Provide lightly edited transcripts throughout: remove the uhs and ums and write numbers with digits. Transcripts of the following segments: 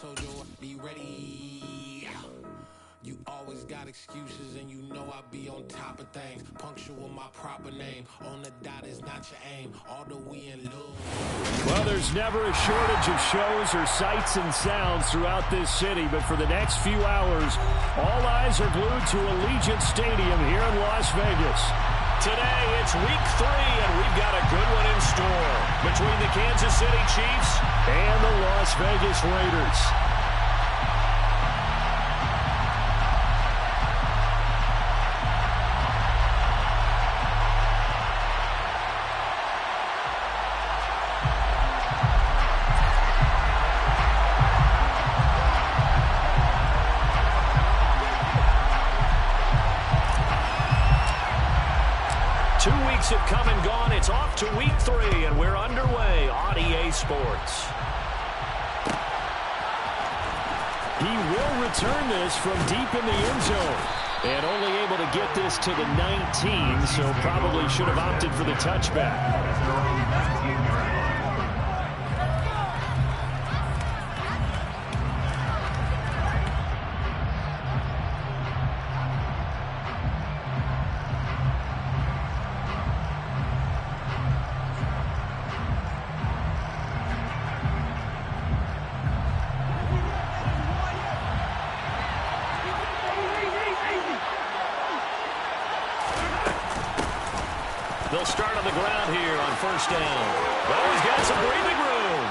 told you I'd be ready. You always got excuses and you know I be on top of things. Punctual my proper name. On the dot is not your aim. Although we in love. Well, there's never a shortage of shows or sights and sounds throughout this city. But for the next few hours, all eyes are glued to Allegiant Stadium here in Las Vegas. Today, it's week 3, and we've got a good one in store between the Kansas City Chiefs and the Las Vegas Raiders. 2 weeks have come and gone. It's off to week 3, and we're underway on EA Sports. He will return this from deep in the end zone. And only able to get this to the 19, so probably should have opted for the touchback. 1st down. Well, he's got some breathing room.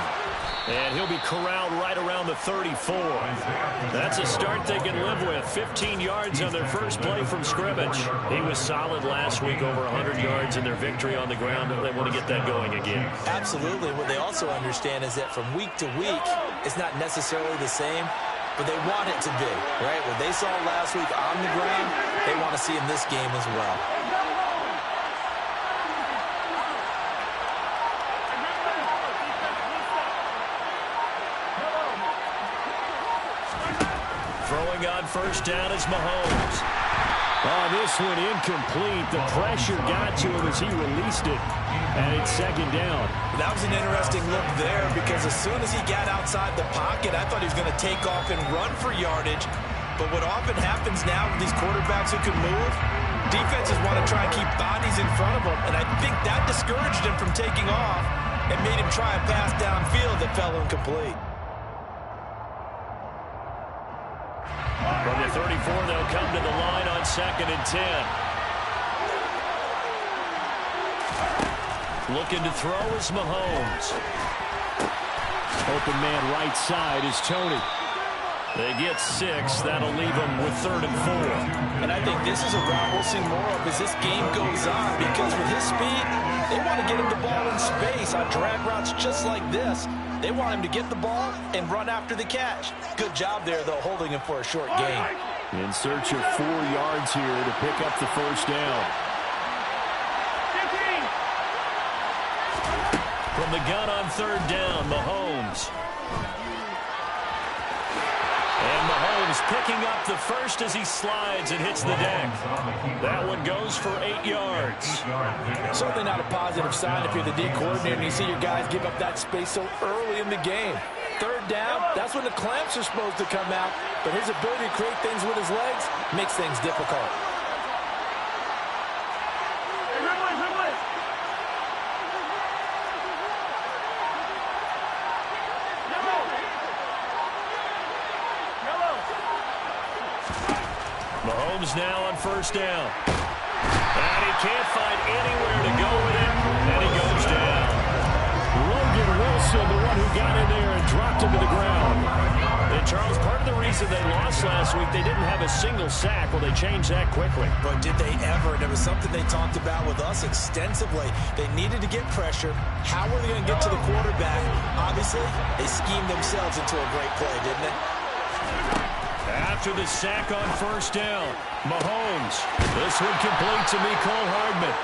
And he'll be corralled right around the 34. That's a start they can live with. 15 yards on their first play from scrimmage. He was solid last week, over 100 yards in their victory on the ground. They want to get that going again. Absolutely. What they also understand is that from week to week, it's not necessarily the same, but they want it to be, right? What they saw last week on the ground, they want to see in this game as well. Throwing on 1st down is Mahomes. Oh, this one incomplete. The pressure got to him as he released it. And it's 2nd down. That was an interesting look there because as soon as he got outside the pocket, I thought he was going to take off and run for yardage. But what often happens now with these quarterbacks who can move, defenses want to try and keep bodies in front of them. And I think that discouraged him from taking off and made him try a pass downfield that fell incomplete. From the 34, they'll come to the line on 2nd and 10. Looking to throw is Mahomes. Open man right side is Tony. They get 6. That'll leave them with 3rd and 4. And I think this is a route we'll see more of as this game goes on, because with his speed, they want to get him the ball in space on drag routes just like this. They want him to get the ball and run after the catch. Good job there, though, holding him for a short gain. In search of 4 yards here to pick up the 1st down. From the gun on 3rd down, Mahomes. And Mahomes picking up the first as he slides and hits the deck. That one goes for 8 yards. Certainly not a positive sign if you're the D coordinator and you see your guys give up that space so early in the game. 3rd down, that's when the clamps are supposed to come out, but his ability to create things with his legs makes things difficult. Mahomes now on 1st down. And he can't find anywhere to go with it, and he goes down. Logan Wilson, the one who got in there and dropped him to the ground. And Charles, part of the reason they lost last week, they didn't have a single sack. Well, they changed that quickly. But did they ever? And it was something they talked about with us extensively. They needed to get pressure. How were they going to get to the quarterback? Obviously, they schemed themselves into a great play, didn't they? After the sack on 1st down, Mahomes. This one complete to Mecole Hardman.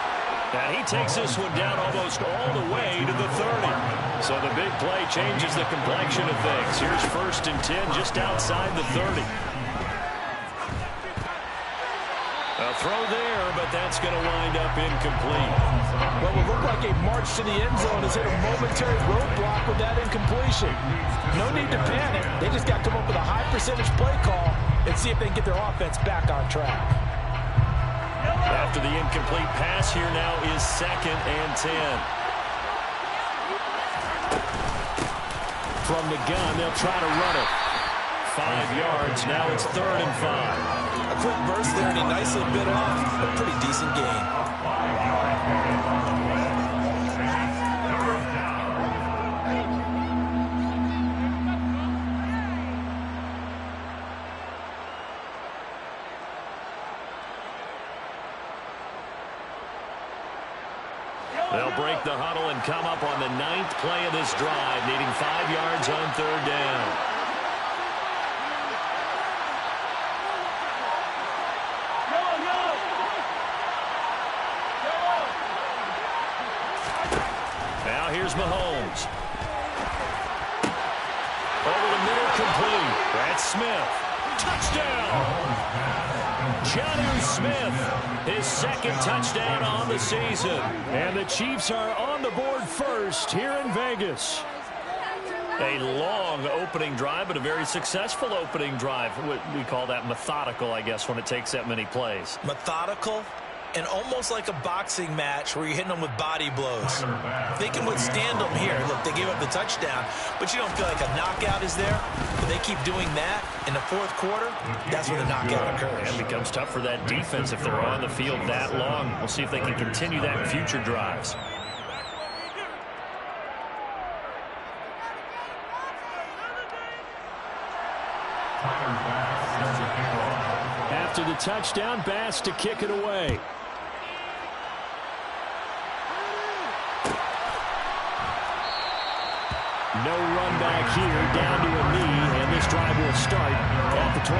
And he takes this one down almost all the way to the 30. So the big play changes the complexion of things. Here's 1st and 10 just outside the 30. A throw there, but that's going to wind up incomplete. What will look like a march to the end zone has hit a momentary roadblock with that incompletion. No need to panic. They just got to come up with a high percentage play call and see if they can get their offense back on track. After the incomplete pass, here now is 2nd and 10. From the gun, they'll try to run it. 5 yards. Now it's 3rd and 5. A quick burst there, and he nicely bit off a pretty decent gain. They'll break the huddle and come up on the 9th play of this drive, needing 5 yards on 3rd down. Now here's Mahomes. Over the middle, complete. That's Smith. Touchdown! Jonnu Smith, his 2nd touchdown on the season. And the Chiefs are on the board first here in Vegas. A long opening drive, but a very successful opening drive. We call that methodical, I guess, when it takes that many plays. Methodical and almost like a boxing match where you're hitting them with body blows. They can withstand them here. Look, they gave up the touchdown, but you don't feel like a knockout is there. But they keep doing that in the 4th quarter, that's when the knockout occurs. And it becomes tough for that defense if they're on the field that long. We'll see if they can continue that in future drives. After the touchdown, Bass to kick it away. No run back here, down to a knee, and this drive will start at the 25.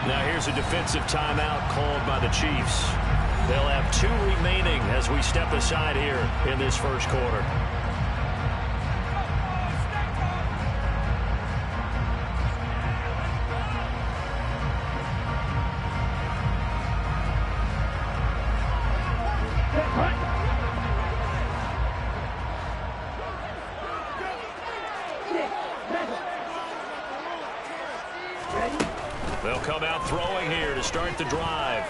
Now here's a defensive timeout called by the Chiefs. They'll have 2 remaining as we step aside here in this 1st quarter. They'll come out throwing here to start the drive.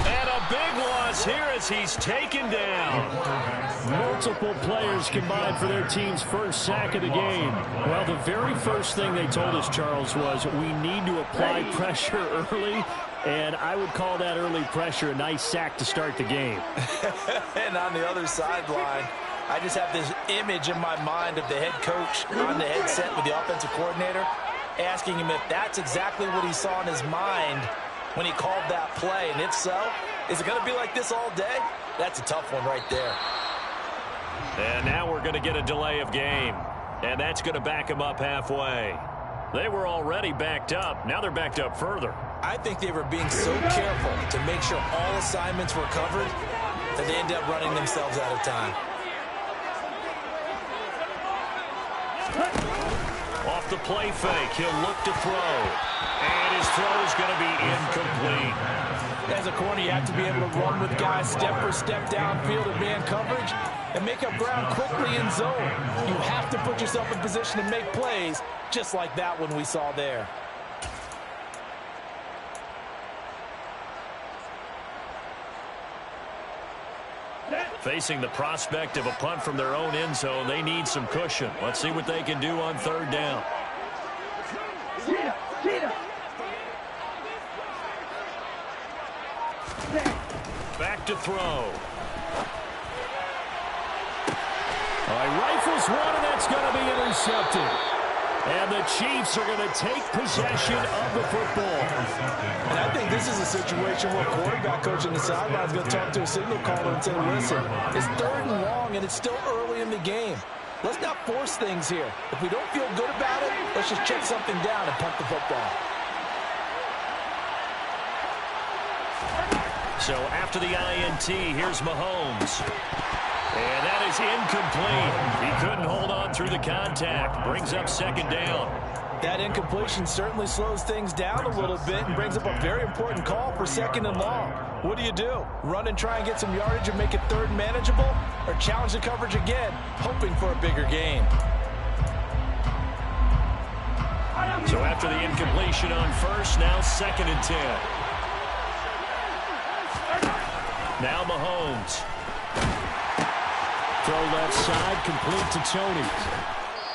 And a big loss here as he's taken down. Multiple players combined for their team's first sack of the game. Well, the very first thing they told us, Charles, was we need to apply pressure early, and I would call that early pressure a nice sack to start the game. And on the other sideline, I just have this image in my mind of the head coach on the headset with the offensive coordinator, asking him if that's exactly what he saw in his mind when he called that play. And if so, is it going to be like this all day? That's a tough one right there. And now we're going to get a delay of game. And that's going to back them up halfway. They were already backed up. Now they're backed up further. I think they were being so careful to make sure all assignments were covered that they ended up running themselves out of time. Off the play fake, he'll look to throw. And his throw is going to be incomplete. As a corner, you have to be able to run with guys step for step downfield in man coverage and make up ground quickly in zone. You have to put yourself in position to make plays, just like that one we saw there. Facing the prospect of a punt from their own end zone, they need some cushion. Let's see what they can do on 3rd down. Back to throw. All right, rifles one, and that's going to be intercepted. And the Chiefs are going to take possession of the football. And I think this is a situation where quarterback coach on the sideline is going to talk to a signal caller and say, listen, it's 3rd and long, and it's still early in the game. let's not force things here. If we don't feel good about it, let's just check something down and punt the football. So after the INT, here's Mahomes. And that is incomplete. He couldn't hold on through the contact. Brings up second down. That incompletion certainly slows things down a little bit and brings up a very important call for second and long. What do? Run and try and get some yardage and make it third and manageable? Or challenge the coverage again, hoping for a bigger gain? So after the incompletion on first, now second and 10. Now Mahomes. Throw left side, complete to Tony.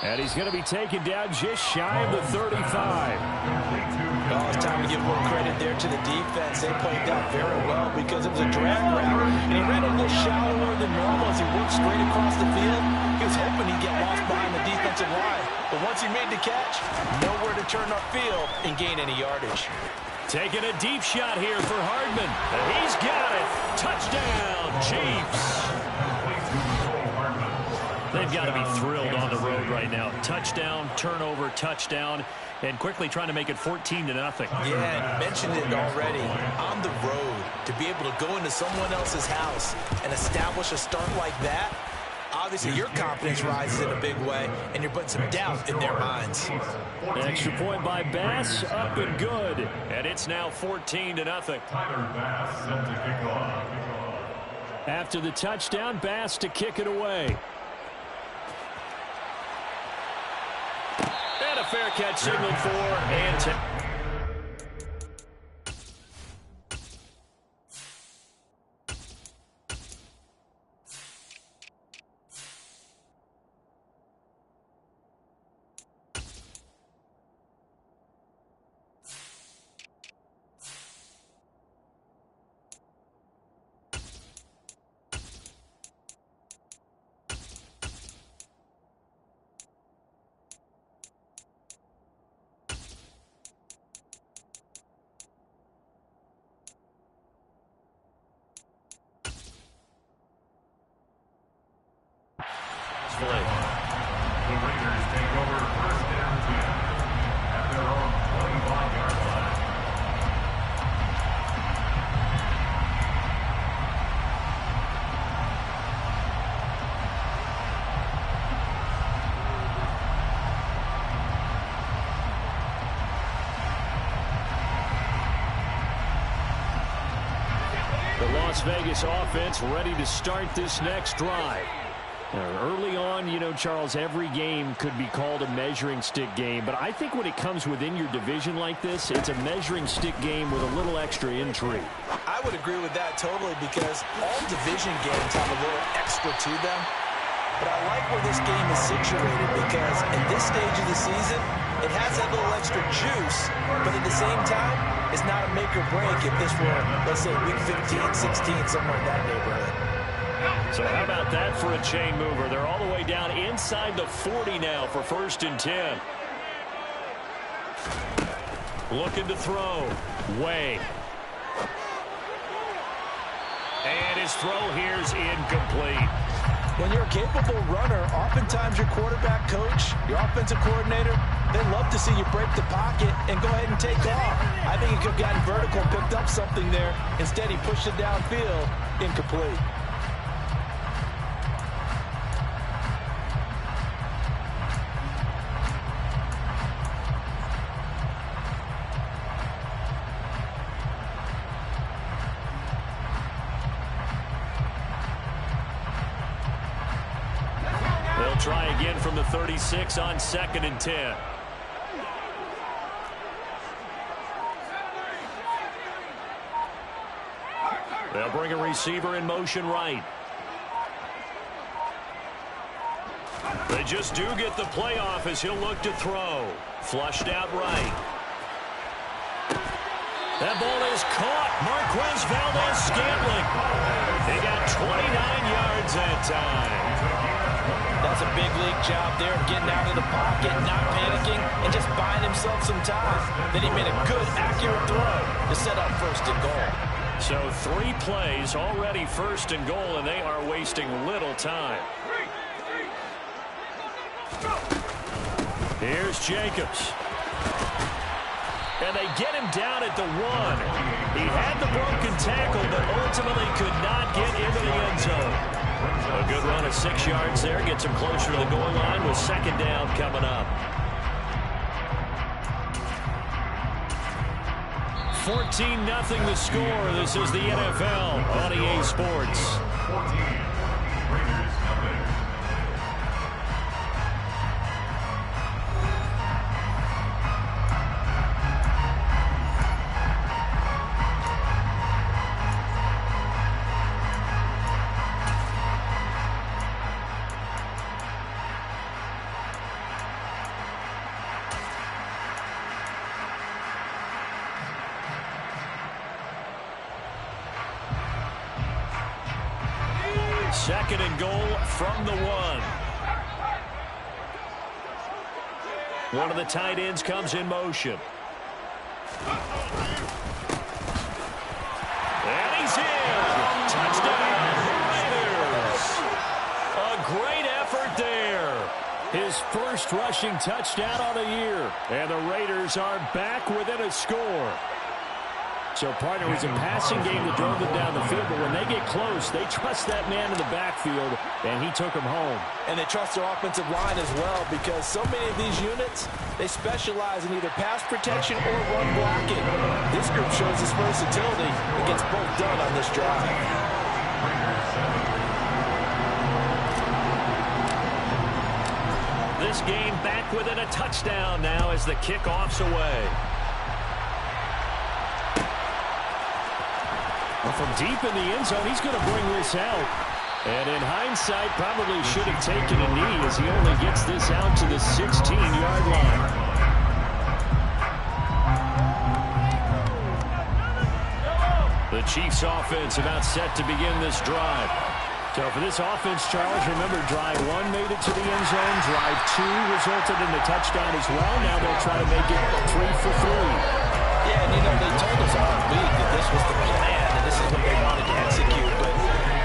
And he's going to be taken down just shy of the 35. Oh, it's time to give a little credit there to the defense. They played that very well because it was a drag route, and he ran a little shallower than normal as he worked straight across the field. He was hoping he'd get lost behind the defensive line. But once he made the catch, nowhere to turn upfield and gain any yardage. Taking a deep shot here for Hardman. And he's got it. Touchdown, Chiefs. They've got to be thrilled on the road right now. Touchdown, turnover, touchdown, and quickly trying to make it 14-0. Yeah, mentioned it already. On the road, to be able to go into someone else's house and establish a start like that, obviously your confidence rises in a big way, and you're putting some doubt in their minds. Extra point by Bass, up and good. And it's now 14-0. After the touchdown, Bass to kick it away. And a fair catch signaled for and 10. The Raiders take over first down 10 at their own 25-yard line. The Las Vegas offense ready to start this next drive. Early on, you know, Charles, every game could be called a measuring stick game, but I think when it comes within your division like this, it's a measuring stick game with a little extra intrigue. I would agree with that totally because all division games have a little extra to them. But I like where this game is situated because at this stage of the season, it has that little extra juice, but at the same time, it's not a make or break if this were, let's say, week 15, 16, somewhere in that neighborhood. So how about that for a chain mover? They're all the way down inside the 40 now for first and 10. Looking to throw. Way. And his throw here's incomplete. When you're a capable runner, oftentimes your quarterback coach, your offensive coordinator, they love to see you break the pocket and go ahead and take off. I think he could have gotten vertical and picked up something there. Instead, he pushed it downfield, incomplete. Try again from the 36 on second and 10. They'll bring a receiver in motion right. They just do get the play off as he'll look to throw. Flushed out right. That ball is caught. Marquez Valdez-Scantling. They got 29 yards that time. That's a big league job there of getting out of the pocket, not panicking, and just buying himself some time. Then he made a good, accurate throw to set up first and goal. So 3 plays already first and goal, and they are wasting little time. Here's Jacobs. And they get him down at the 1. He had the broken tackle, but ultimately could not get into the end zone. A good run of 6 yards there. Gets him closer to the goal line with second down coming up. 14-0 the score. This is the NFL on EA Sports. 14. Raiders nothing. Second and goal from the 1. One of the tight ends comes in motion. And he's in. Touchdown, Raiders. A great effort there. His first rushing touchdown on the year. And the Raiders are back within a score. So, partner, it was a passing game that drove them down the field, but when they get close, they trust that man in the backfield, and he took them home. And they trust their offensive line as well, because so many of these units, they specialize in either pass protection or run blocking. This group shows its versatility and gets both done on this drive. This game back within a touchdown now as the kickoff's away. From deep in the end zone, he's going to bring this out. And in hindsight, probably should have taken a knee as he only gets this out to the 16-yard line. The Chiefs' offense about set to begin this drive. So for this offense, Charles, remember, drive 1 made it to the end zone. Drive 2 resulted in a touchdown as well. Now they'll try to make it 3 for 3. Yeah, and they told us all week that this was the plan. This is what they wanted to execute, but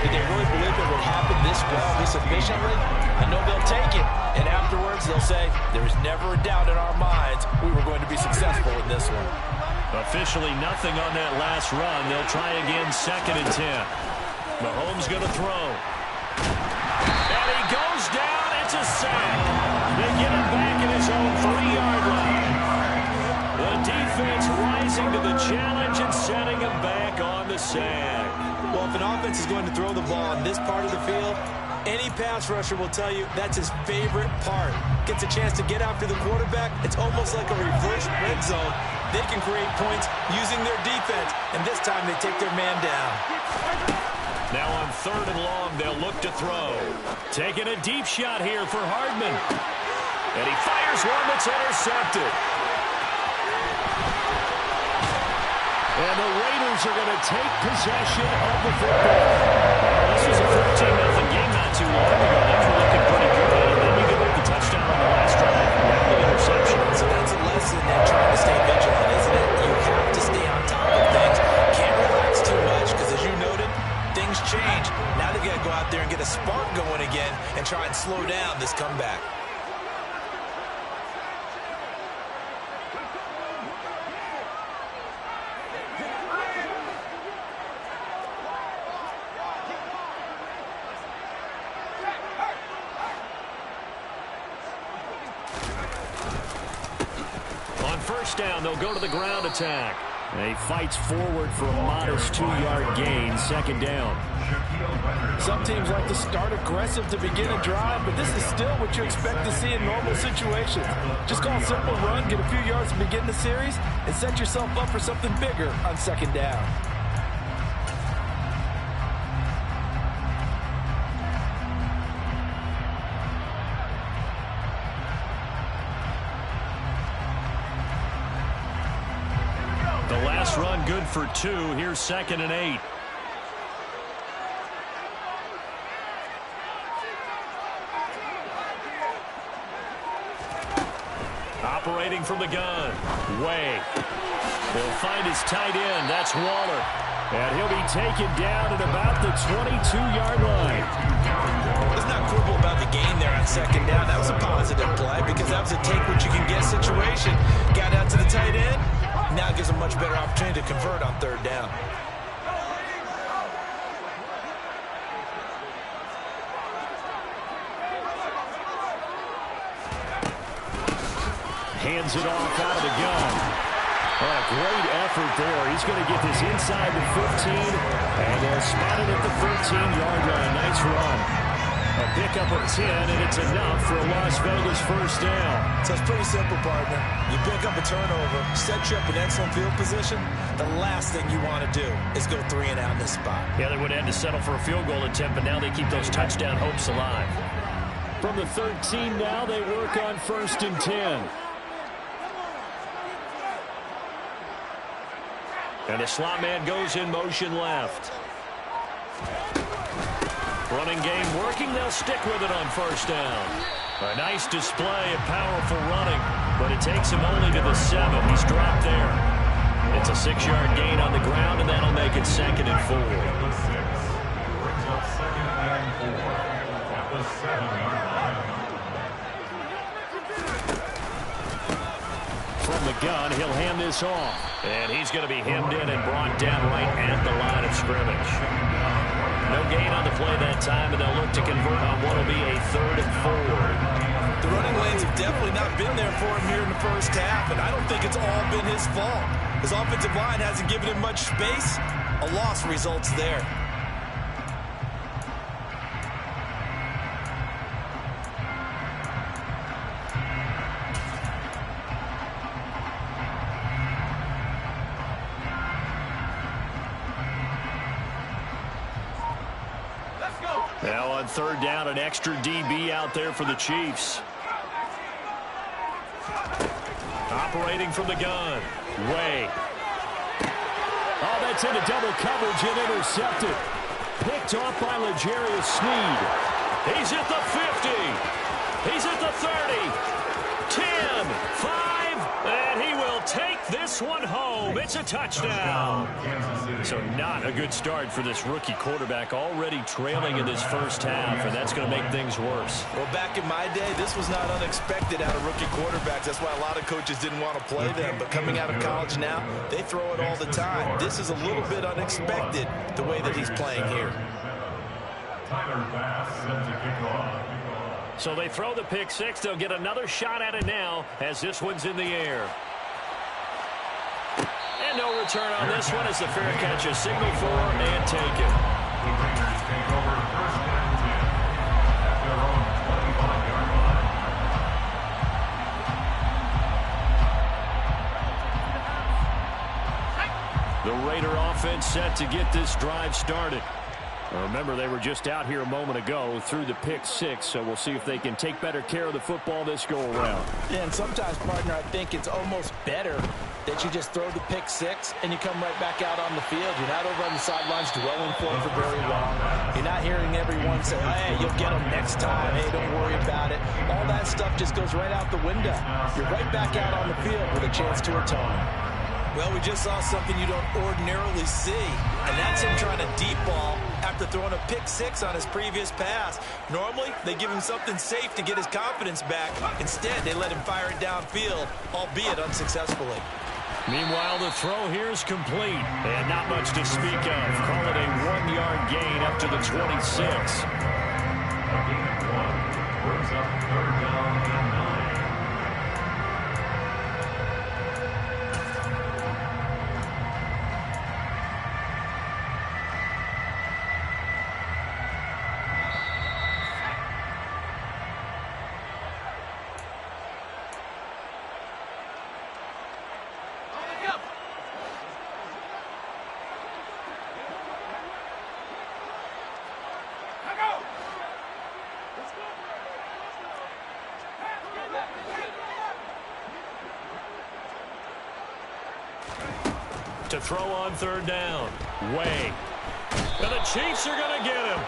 did they really believe it would happen this well, this efficiently? I know they'll take it, and afterwards they'll say, there was never a doubt in our minds we were going to be successful in this one. Officially nothing on that last run. They'll try again, 2nd and 10. Mahomes going to throw. And he goes down. It's a sack. They get him back in his own 3-yard line. The defense rising to the challenge and setting him back on the sack. Well, if an offense is going to throw the ball on this part of the field, any pass rusher will tell you that's his favorite part. Gets a chance to get after the quarterback. It's almost like a reverse red zone. They can create points using their defense, and this time they take their man down. Now on 3rd and long, they'll look to throw. Taking a deep shot here for Hardman. And he fires one that's intercepted. And the Raiders are going to take possession of the football. This was a 14-0 game not too long ago. Things were looking pretty good. And then you give up the touchdown on the last drive. Now the interception. So that's a lesson in trying to stay vigilant, isn't it? You have to stay on top of things. Can't relax too much because, as you noted, things change. Now they've got to go out there and get a spark going again and try and slow down this comeback. Down, they'll go to the ground attack. And he fights forward for a modest 2-yard gain, 2nd down. Some teams like to start aggressive to begin a drive, but this is still what you expect to see in normal situations. Just call a simple run, get a few yards to begin the series, and set yourself up for something bigger on 2nd down. Run good for 2. Here's 2nd and 8. Operating from the gun. Way. He'll find his tight end. That's Waller. And he'll be taken down at about the 22-yard line. Let's not quibble about the gain there on on second down. That was a positive play because that was a take-what-you-can-get situation. Got out to the tight end. Now it gives a much better opportunity to convert on third down. Hands it off out of the gun. Oh, a great effort there. He's going to get this inside the 15, and they'll spot it at the 13-yard line. Nice run. A pickup of 10, and it's enough for a Las Vegas first down. So it's pretty simple, partner. You pick up a turnover, set you up in excellent field position. The last thing you want to do is go 3 and out in this spot. Yeah, they would have had to settle for a field goal attempt, but now they keep those touchdown hopes alive. From the 13 now, they work on 1st and 10. And the slot man goes in motion left. Running game working. They'll stick with it on 1st down. A nice display of powerful running, but it takes him only to the 7. He's dropped there. It's a 6-yard gain on the ground, and that'll make it 2nd and 4. Brings up 2nd and 4 at the 7-yard line. From the gun, he'll hand this off. And he's going to be hemmed in and brought down right at the line of scrimmage. No gain on the play that time, and they'll look to convert on what will be a 3rd and 4. The running lanes have definitely not been there for him here in the first half, and I don't think it's all been his fault. His offensive line hasn't given him much space. A loss results there. Now on 3rd down, an extra DB out there for the Chiefs. Operating from the gun. Way. Oh, that's into double coverage and intercepted. Picked off by L'Jarius Sneed. He's at the 50. He's at the 30. 10, 5, and he will take this one home. It's a touchdown. So not a good start for this rookie quarterback, already trailing in this first half, and that's going to make things worse. Well, back in my day, this was not unexpected out of rookie quarterbacks. That's why a lot of coaches didn't want to play them. But coming out of college now, they throw it all the time. This is a little bit unexpected, the way that he's playing here. Tyler Bass set to kick off. So they throw the pick 6. They'll get another shot at it now as this one's in the air. And no return on this one as the fair catch is signaled for and taken. The Raiders take over 1st and 10 at their own 25-yard line. The Raider offense set to get this drive started. Remember, they were just out here a moment ago through the pick 6, so we'll see if they can take better care of the football this go-around. Yeah, and sometimes, partner, I think it's almost better that you just throw the pick 6 and you come right back out on the field. You're not over on the sidelines dwelling for it for very long. You're not hearing everyone say, hey, you'll get them next time. Hey, don't worry about it. All that stuff just goes right out the window. You're right back out on the field with a chance to atone. Well, we just saw something you don't ordinarily see, and that's him trying to deep ball after throwing a pick 6 on his previous pass. Normally, they give him something safe to get his confidence back. Instead, they let him fire it downfield, albeit unsuccessfully. Meanwhile, the throw here is complete, and not much to speak of. Call it a 1-yard gain up to the 26. A gain of 1 brings up 3rd down and 9. To throw on 3rd down. Way. And the Chiefs are going to get him.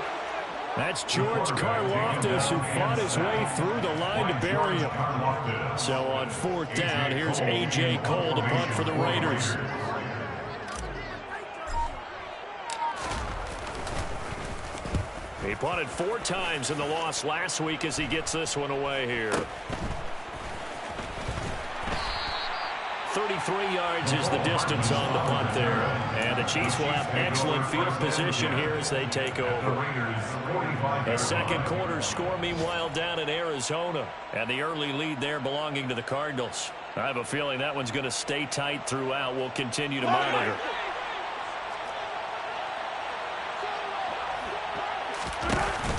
That's George Karlaftis, who fought his way through the line to bury him. So on 4th down, here's A.J. Cole to punt for the Raiders. He Punted 4 times in the loss last week as he gets this one away here. 33 yards is the distance on the punt there. And the Chiefs will have excellent field position here as they take over. The second quarter score, meanwhile, down in Arizona. And the early lead there belonging to the Cardinals. I have a feeling that one's going to stay tight throughout. We'll continue to monitor.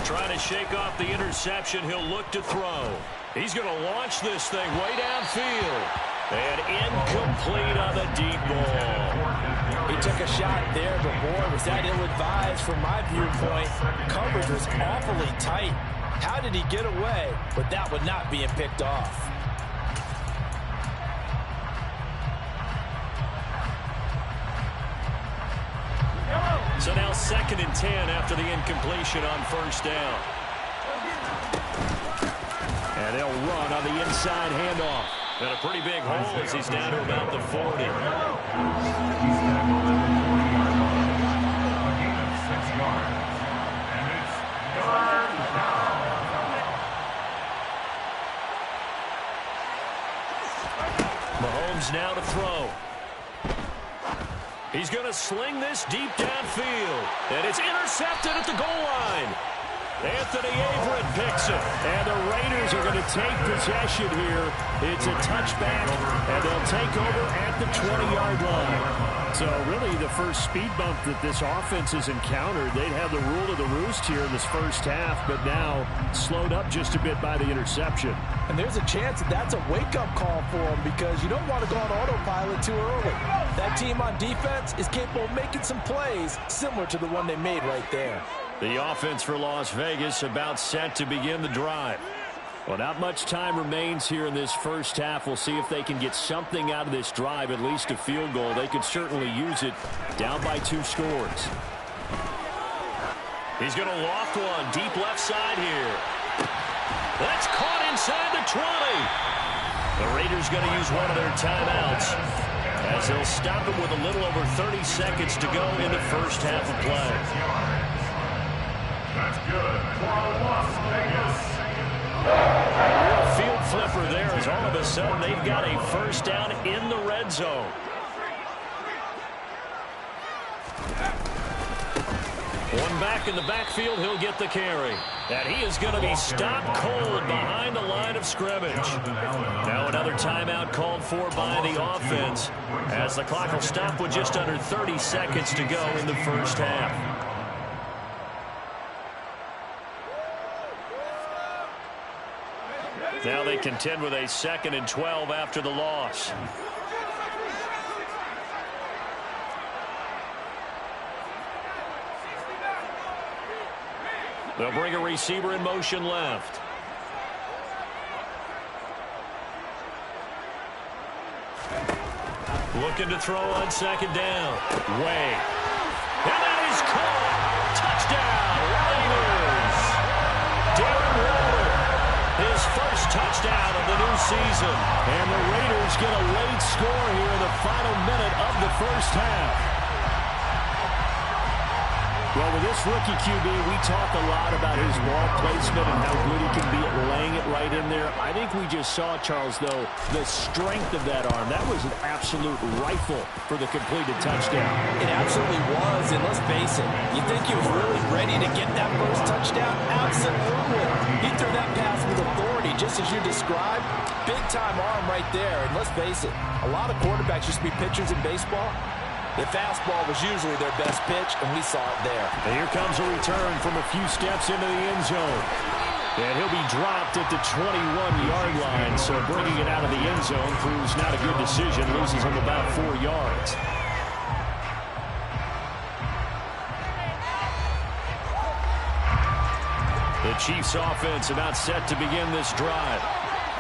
Trying to shake off the interception. He'll look to throw. He's going to launch this thing way downfield. And incomplete on the deep ball. He took a shot there, but boy, was that ill-advised from my viewpoint. Coverage was awfully tight. How did he get away with that one not being picked off? So now 2nd and 10 after the incompletion on first down. And they'll run on the inside handoff. And a pretty big hole as he's down to about the 40. He's back on the 40-yard line. A gain of 6 yards. And it's third down. Mahomes now to throw. He's going to sling this deep downfield. And it's intercepted at the goal line. Anthony Averett picks it. And the Raiders are going to take possession here. It's a touchback, and they'll take over at the 20-yard line. So really the first speed bump that this offense has encountered, they'd have the rule of the roost here in this first half, but now slowed up just a bit by the interception. And there's a chance that that's a wake-up call for them because you don't want to go on autopilot too early. That team on defense is capable of making some plays similar to the one they made right there. The offense for Las Vegas about set to begin the drive. Well, not much time remains here in this first half. We'll see if they can get something out of this drive, at least a field goal. They could certainly use it down by 2 scores. He's going to loft one deep left side here. That's caught inside the 20. The Raiders going to use one of their timeouts as they'll stop it with a little over 30 seconds to go in the first half of play. That's good for Las Vegas. Field flipper there as all of a sudden they've got a first down in the red zone. One back in the backfield, he'll get the carry. And he is going to be stopped cold behind the line of scrimmage. Now another timeout called for by the offense as the clock will stop with just under 30 seconds to go in the first half. Now they contend with a 2nd and 12 after the loss. They'll bring a receiver in motion left. Looking to throw on 2nd down. Way. And that is caught. Touchdown, Raiders. Darren Waller. His first touchdown of the new season. And the Raiders get a late score here in the final minute of the first half. Well, with this rookie QB, we talk a lot about his ball placement and how good he can be at laying it right in there. I think we just saw, Charles, though, the strength of that arm. That was an absolute rifle for the completed touchdown. It absolutely was, and let's face it, you think he was really ready to get that first touchdown? Absolutely. He threw that pass with authority, just as you described. Big-time arm right there, and let's face it, a lot of quarterbacks used to be pitchers in baseball. The fastball was usually their best pitch, and we saw it there. And here comes a return from a few steps into the end zone. And he'll be dropped at the 21-yard line, so bringing it out of the end zone proves not a good decision, loses him about 4 yards. The Chiefs offense about set to begin this drive.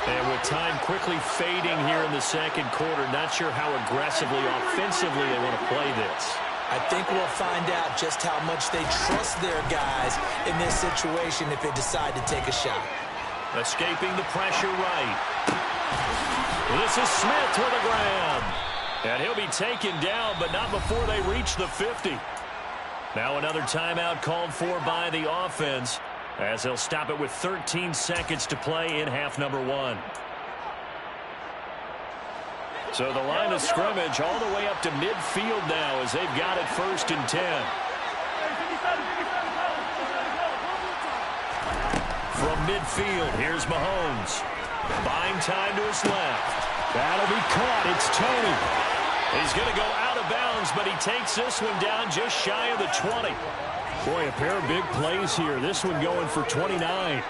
And with time quickly fading here in the second quarter, not sure how aggressively, offensively they want to play this. I think we'll find out just how much they trust their guys in this situation if they decide to take a shot. Escaping the pressure right. This is Smith with a grab. And he'll be taken down, but not before they reach the 50. Now another timeout called for by the offense, as they'll stop it with 13 seconds to play in half number 1. So the line of scrimmage all the way up to midfield now as they've got it 1st and 10. From midfield, here's Mahomes. Buying time to his left. That'll be caught. It's Tony. He's going to go out of bounds, but he takes this one down just shy of the 20. Boy, a pair of big plays here. This one going for 29.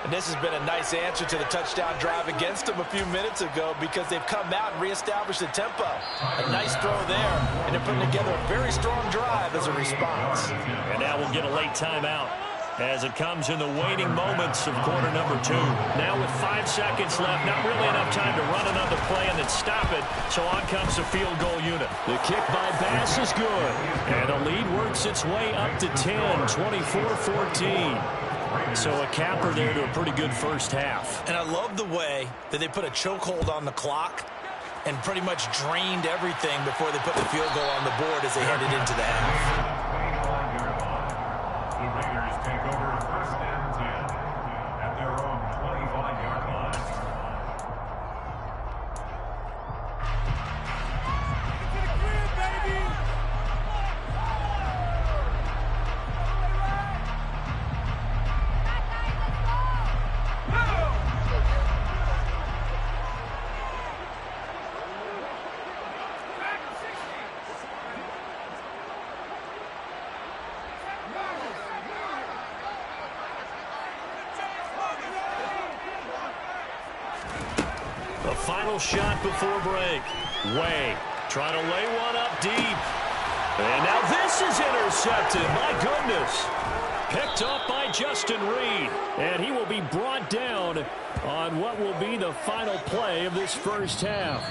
And this has been a nice answer to the touchdown drive against them a few minutes ago because they've come out and reestablished the tempo. A nice throw there, and they're putting together a very strong drive as a response. And now we'll get a late timeout as it comes in the waning moments of quarter number 2. Now with 5 seconds left, not really enough time to run another play and then stop it, so on comes the field goal unit. The kick by Bass is good, and the lead works its way up to 10, 24-14. So a capper there to a pretty good first half. And I love the way that they put a chokehold on the clock and pretty much drained everything before they put the field goal on the board as they headed into the half. The Raiders take over 1st and 10 at their own 25-yard line. Final shot before break. Way trying to lay one up deep. And now this is intercepted. My goodness. Picked up by Justin Reed. And he will be brought down on what will be the final play of this first half.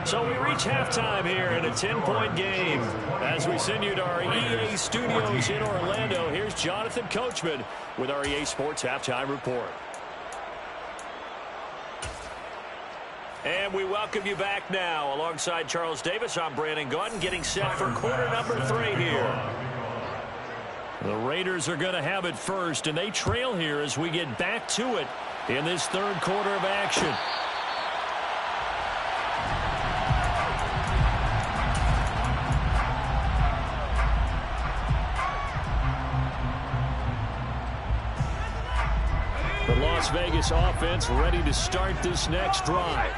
So we reach halftime here in a 10-point game. As we send you to our EA studios in Orlando, here's Jonathan Coachman with our EA Sports Halftime Report. And we welcome you back now. Alongside Charles Davis, I'm Brandon Gaudin, getting set for quarter number 3 here. The Raiders are going to have it first, and they trail here as we get back to it in this third quarter of action. The Las Vegas offense ready to start this next drive.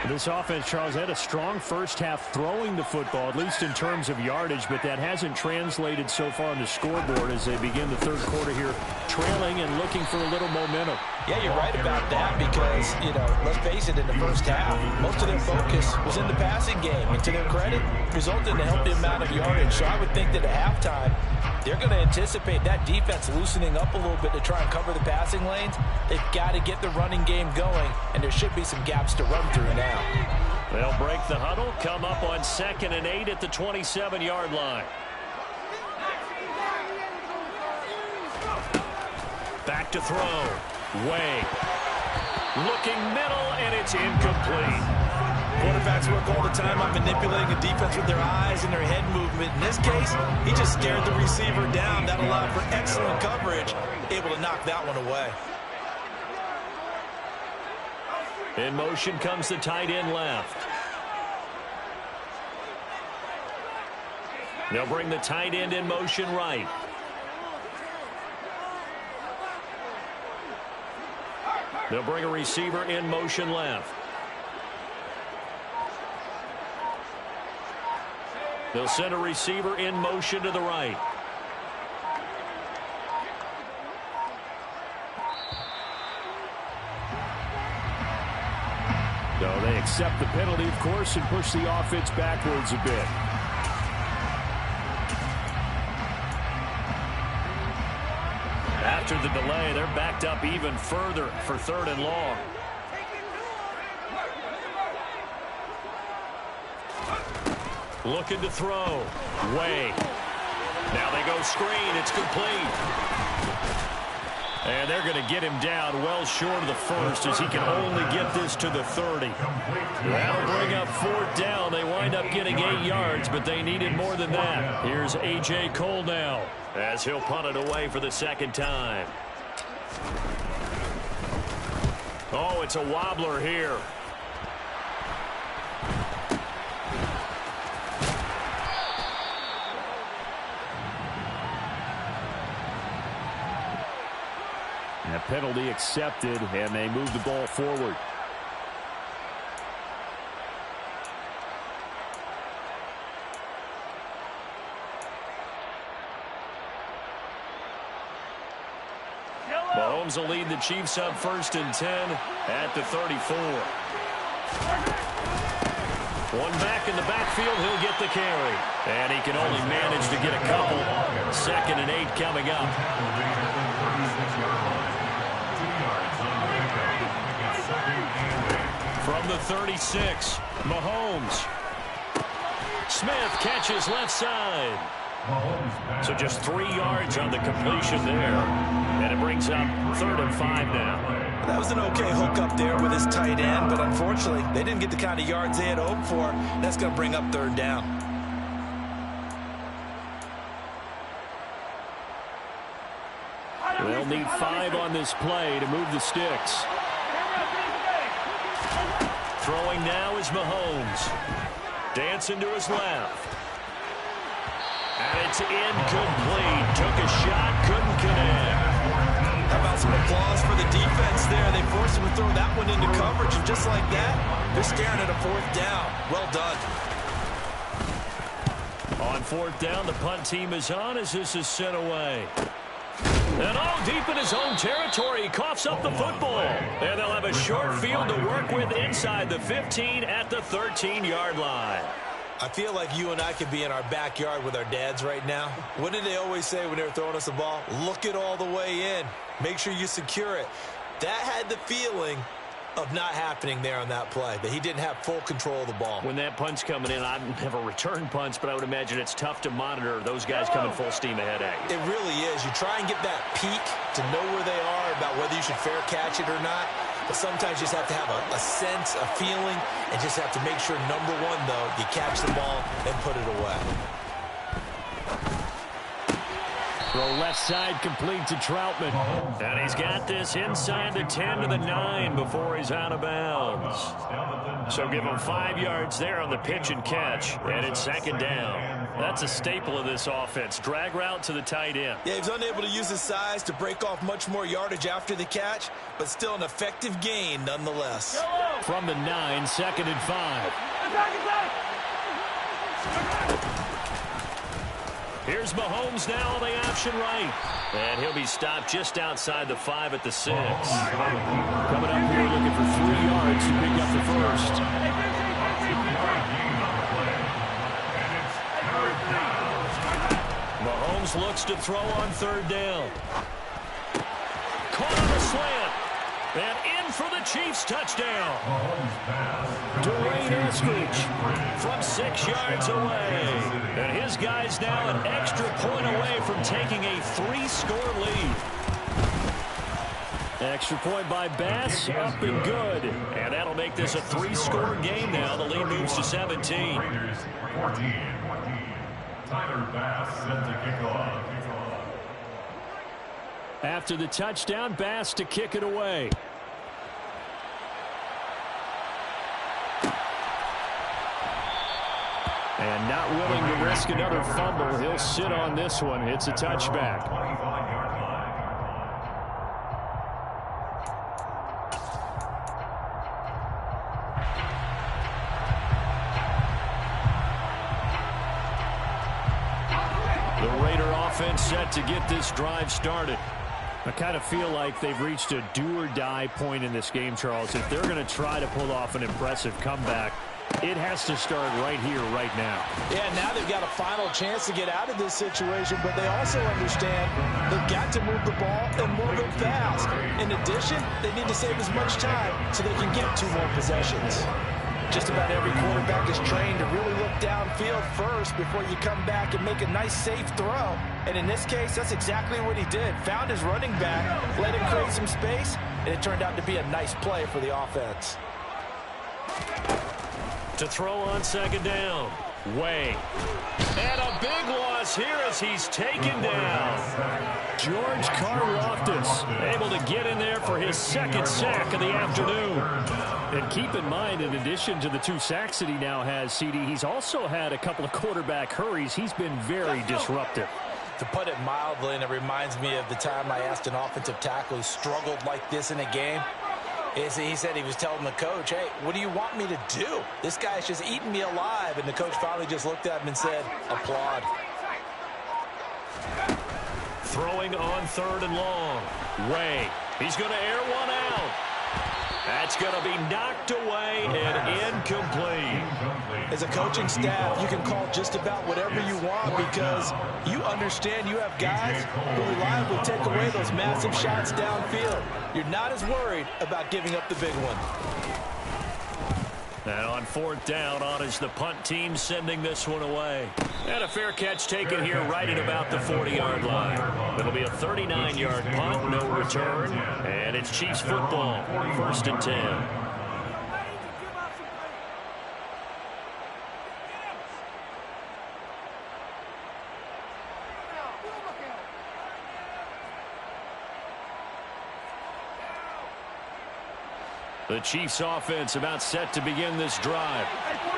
This offense, Charles, had a strong first half throwing the football, at least in terms of yardage, but that hasn't translated so far on the scoreboard as they begin the third quarter here, trailing and looking for a little momentum. Yeah, you're right about that because, you know, let's face it, in the first half, most of their focus was in the passing game. And to their credit, resulted in a healthy amount of yardage. So I would think that at halftime, they're going to anticipate that defense loosening up a little bit to try and cover the passing lanes. They've got to get the running game going, and there should be some gaps to run through now. They'll break the huddle, come up on 2nd and 8 at the 27-yard line. Back to throw. Way. Looking middle, and it's incomplete. Quarterbacks work all the time on manipulating the defense with their eyes and their head movement. In this case, he just stared the receiver down. That allowed for excellent coverage, able to knock that one away. In motion comes the tight end left. They'll bring the tight end in motion right. They'll bring a receiver in motion left. They'll send a receiver in motion to the right. So they accept the penalty, of course, and push the offense backwards a bit. After the delay, they're backed up even further for 3rd and long. Looking to throw. Way. Now they go screen. It's complete. And they're going to get him down well short of the first as he can only get this to the 30. That'll bring up 4th down. They wind up getting 8 yards, but they needed more than that. Here's A.J. Cole now as he'll punt it away for the second time. Oh, it's a wobbler here. And a penalty accepted, and they move the ball forward. Mahomes will lead the Chiefs up 1st and 10 at the 34. One back in the backfield, he'll get the carry. And he can only manage to get a couple. 2nd and 8 coming up. From the 36, Mahomes. Smith catches left side. So just 3 yards on the completion there. And it brings up 3rd and 5 now. That was an okay hook up there with his tight end, but unfortunately, they didn't get the kind of yards they had hoped for. That's going to bring up 3rd down. They'll need 5 on this play to move the sticks. Throwing now is Mahomes. Dancing to his left. And it's incomplete. Took a shot, couldn't connect. How about some applause for the defense there? They forced him to throw that one into coverage, and just like that, they're staring at a 4th down. Well done. On 4th down, the punt team is on as this is sent away. And all deep in his own territory, he coughs up the football. And they'll have a short field to work with inside the 15 at the 13-yard line. I feel like you and I could be in our backyard with our dads right now. What did they always say when they were throwing us the ball? Look it all the way in. Make sure you secure it. That had the feeling of not happening there on that play, that he didn't have full control of the ball. When that punt's coming in, I've never returned punts, but I would imagine it's tough to monitor those guys coming full steam ahead at you. It really is. You try and get that peek to know where they are, about whether you should fair catch it or not. But sometimes you just have to have a sense, a feeling, and just have to make sure, number one, though, you catch the ball and put it away. Throw left side complete to Troutman. And he's got this inside the 10 to the 9 before he's out of bounds. So give him 5 yards there on the pitch and catch. And it's 2nd down. That's a staple of this offense. Drag route to the tight end. Yeah, he was unable to use his size to break off much more yardage after the catch, but still an effective gain nonetheless. From the 9, 2nd and 5. Here's Mahomes now on the option right. And he'll be stopped just outside the 5 at the 6. Coming up here looking for 3 yards to pick up the first. Mahomes looks to throw on 3rd down. Caught on a slant. And in for the Chiefs touchdown. Dwayne Eskridge from 6 yards away. And his guys now an extra point away from taking a 3-score lead. Extra point by Bass, up and good. And that'll make this a 3-score game now. The lead moves to 17. Tyler Bass set to kick off. After the touchdown, Bass to kick it away. And not willing to risk another fumble, he'll sit on this one. It's a touchback. The Raider offense set to get this drive started. I kind of feel like they've reached a do-or-die point in this game, Charles. If they're going to try to pull off an impressive comeback, it has to start right here, right now. Yeah, now they've got a final chance to get out of this situation, but they also understand they've got to move the ball and move it fast. In addition, they need to save as much time so they can get 2 more possessions. Just about every quarterback is trained to really look downfield first before you come back and make a nice, safe throw. And in this case, that's exactly what he did. Found his running back, let him create some space, and it turned out to be a nice play for the offense. To throw on second down. Way. And a big loss here as he's taken down. George Karlaftis able to get in there for his second sack of the afternoon. And keep in mind, in addition to the 2 sacks that he now has, CD, he's also had a couple of quarterback hurries. He's been very disruptive. To put it mildly, and it reminds me of the time I asked an offensive tackle who struggled like this in a game. He said he was telling the coach, hey, what do you want me to do? This guy's just eating me alive. And the coach finally just looked at him and said, applaud. Throwing on 3rd and long. Way. He's going to air one out. That's going to be knocked away and incomplete. As a coaching staff, you can call just about whatever you want because you understand you have guys who reliably take away those massive shots downfield. You're not as worried about giving up the big one. And on 4th down, on is the punt team sending this one away. And a fair catch taken here right at about the 40-yard line. It'll be a 39-yard punt, no return. And it's Chiefs football, 1st and 10. The Chiefs offense about set to begin this drive.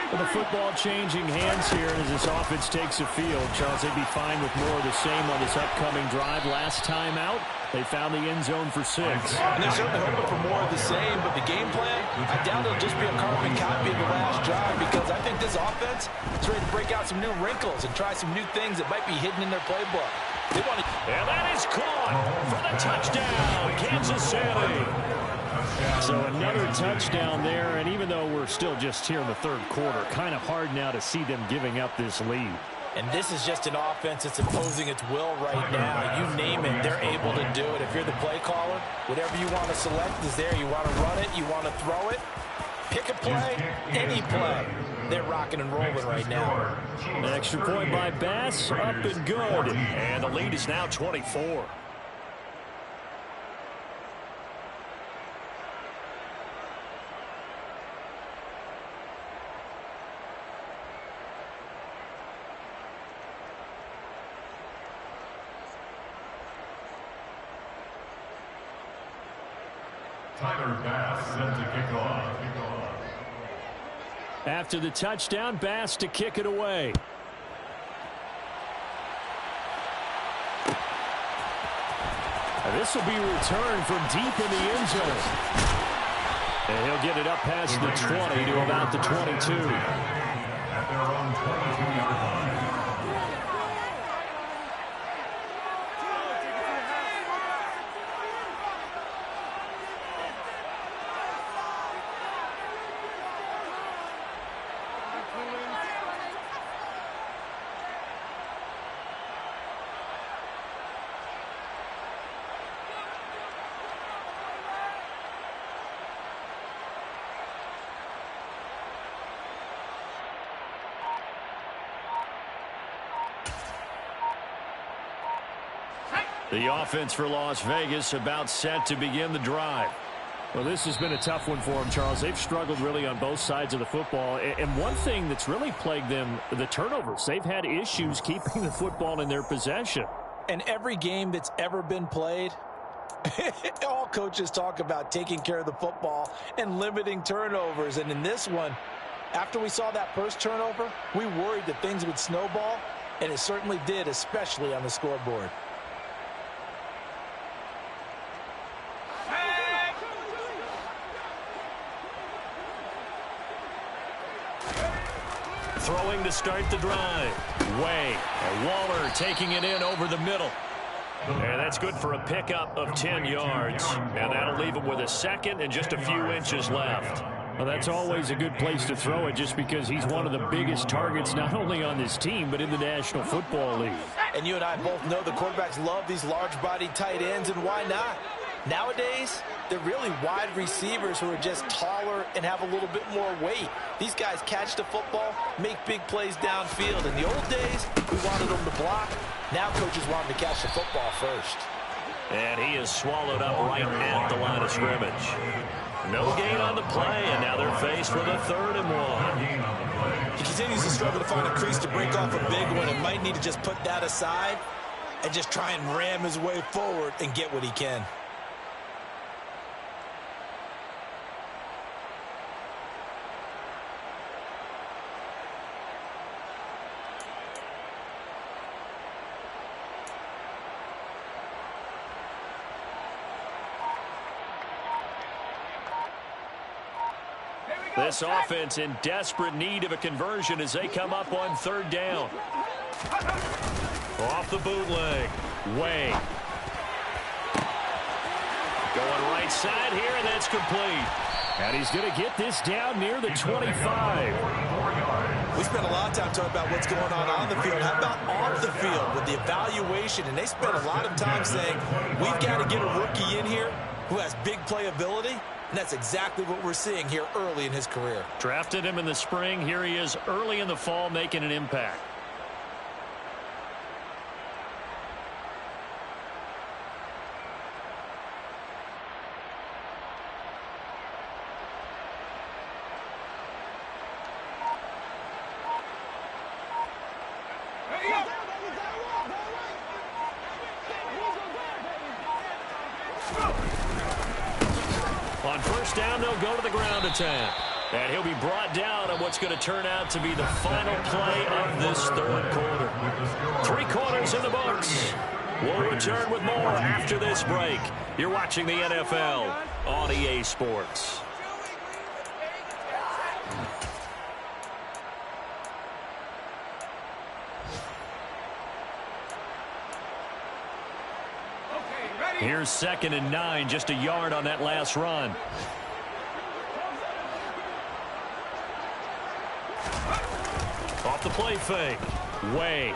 With the football changing hands here as this offense takes the field, Charles, they'd be fine with more of the same on this upcoming drive. Last time out, they found the end zone for 6. And they're certainly hoping for more of the same, but the game plan, I doubt it'll just be a carbon copy of the last drive because I think this offense is ready to break out some new wrinkles and try some new things that might be hidden in their playbook. They want to... And that is caught for the touchdown, Kansas City. So another touchdown there, and even though we're still just here in the 3rd quarter, kind of hard now to see them giving up this lead. And this is just an offense that's imposing its will right now. You name it, they're able to do it. If you're the play caller, whatever you want to select is there. You want to run it, you want to throw it, pick a play, any play. They're rocking and rolling right now. An extra point by Bass, up and good. And the lead is now 24. Tyler Bass set to kick off. After the touchdown, Bass to kick it away. This will be returned from deep in the end zone. And he'll get it up past the 20 to about the 22. At their own 22-yard line. The offense for Las Vegas about set to begin the drive. Well, this has been a tough one for them, Charles. They've struggled really on both sides of the football. And one thing that's really plagued them, the turnovers. They've had issues keeping the football in their possession. And every game that's ever been played, all coaches talk about taking care of the football and limiting turnovers. And in this one, after we saw that first turnover, we worried that things would snowball, and it certainly did, especially on the scoreboard. Throwing to start the drive. Way. And Waller taking it in over the middle. And that's good for a pickup of 10 yards. And that'll leave him with a second and just a few inches left. Well, that's always a good place to throw it just because he's one of the biggest targets not only on this team but in the National Football League. And you and I both know the quarterbacks love these large-bodied tight ends, and why not? Nowadays, they're really wide receivers who are just taller and have a little bit more weight. These guys catch the football, make big plays downfield. In the old days, we wanted them to block. Now coaches want them to catch the football first. And he is swallowed up right at the line of scrimmage. No gain on the play, and now they're faced with a 3rd and 1. He continues to struggle to find a crease to break off a big one and might need to just put that aside and just try and ram his way forward and get what he can. This offense in desperate need of a conversion as they come up on 3rd down. Off the bootleg. Way. Going right side here, and that's complete. And he's going to get this down near the 25. We spent a lot of time talking about what's going on the field. How about off the field with the evaluation? And they spent a lot of time saying, we've got to get a rookie in here who has big playability. And that's exactly what we're seeing here early in his career. Drafted him in the spring. Here he is early in the fall making an impact. On 1st down, they'll go to the ground attack. And he'll be brought down on what's going to turn out to be the final play of this 3rd quarter. 3 quarters in the books. We'll return with more after this break. You're watching the NFL on EA Sports. Here's 2nd and 9, just a yard on that last run. Off the play fake. Way.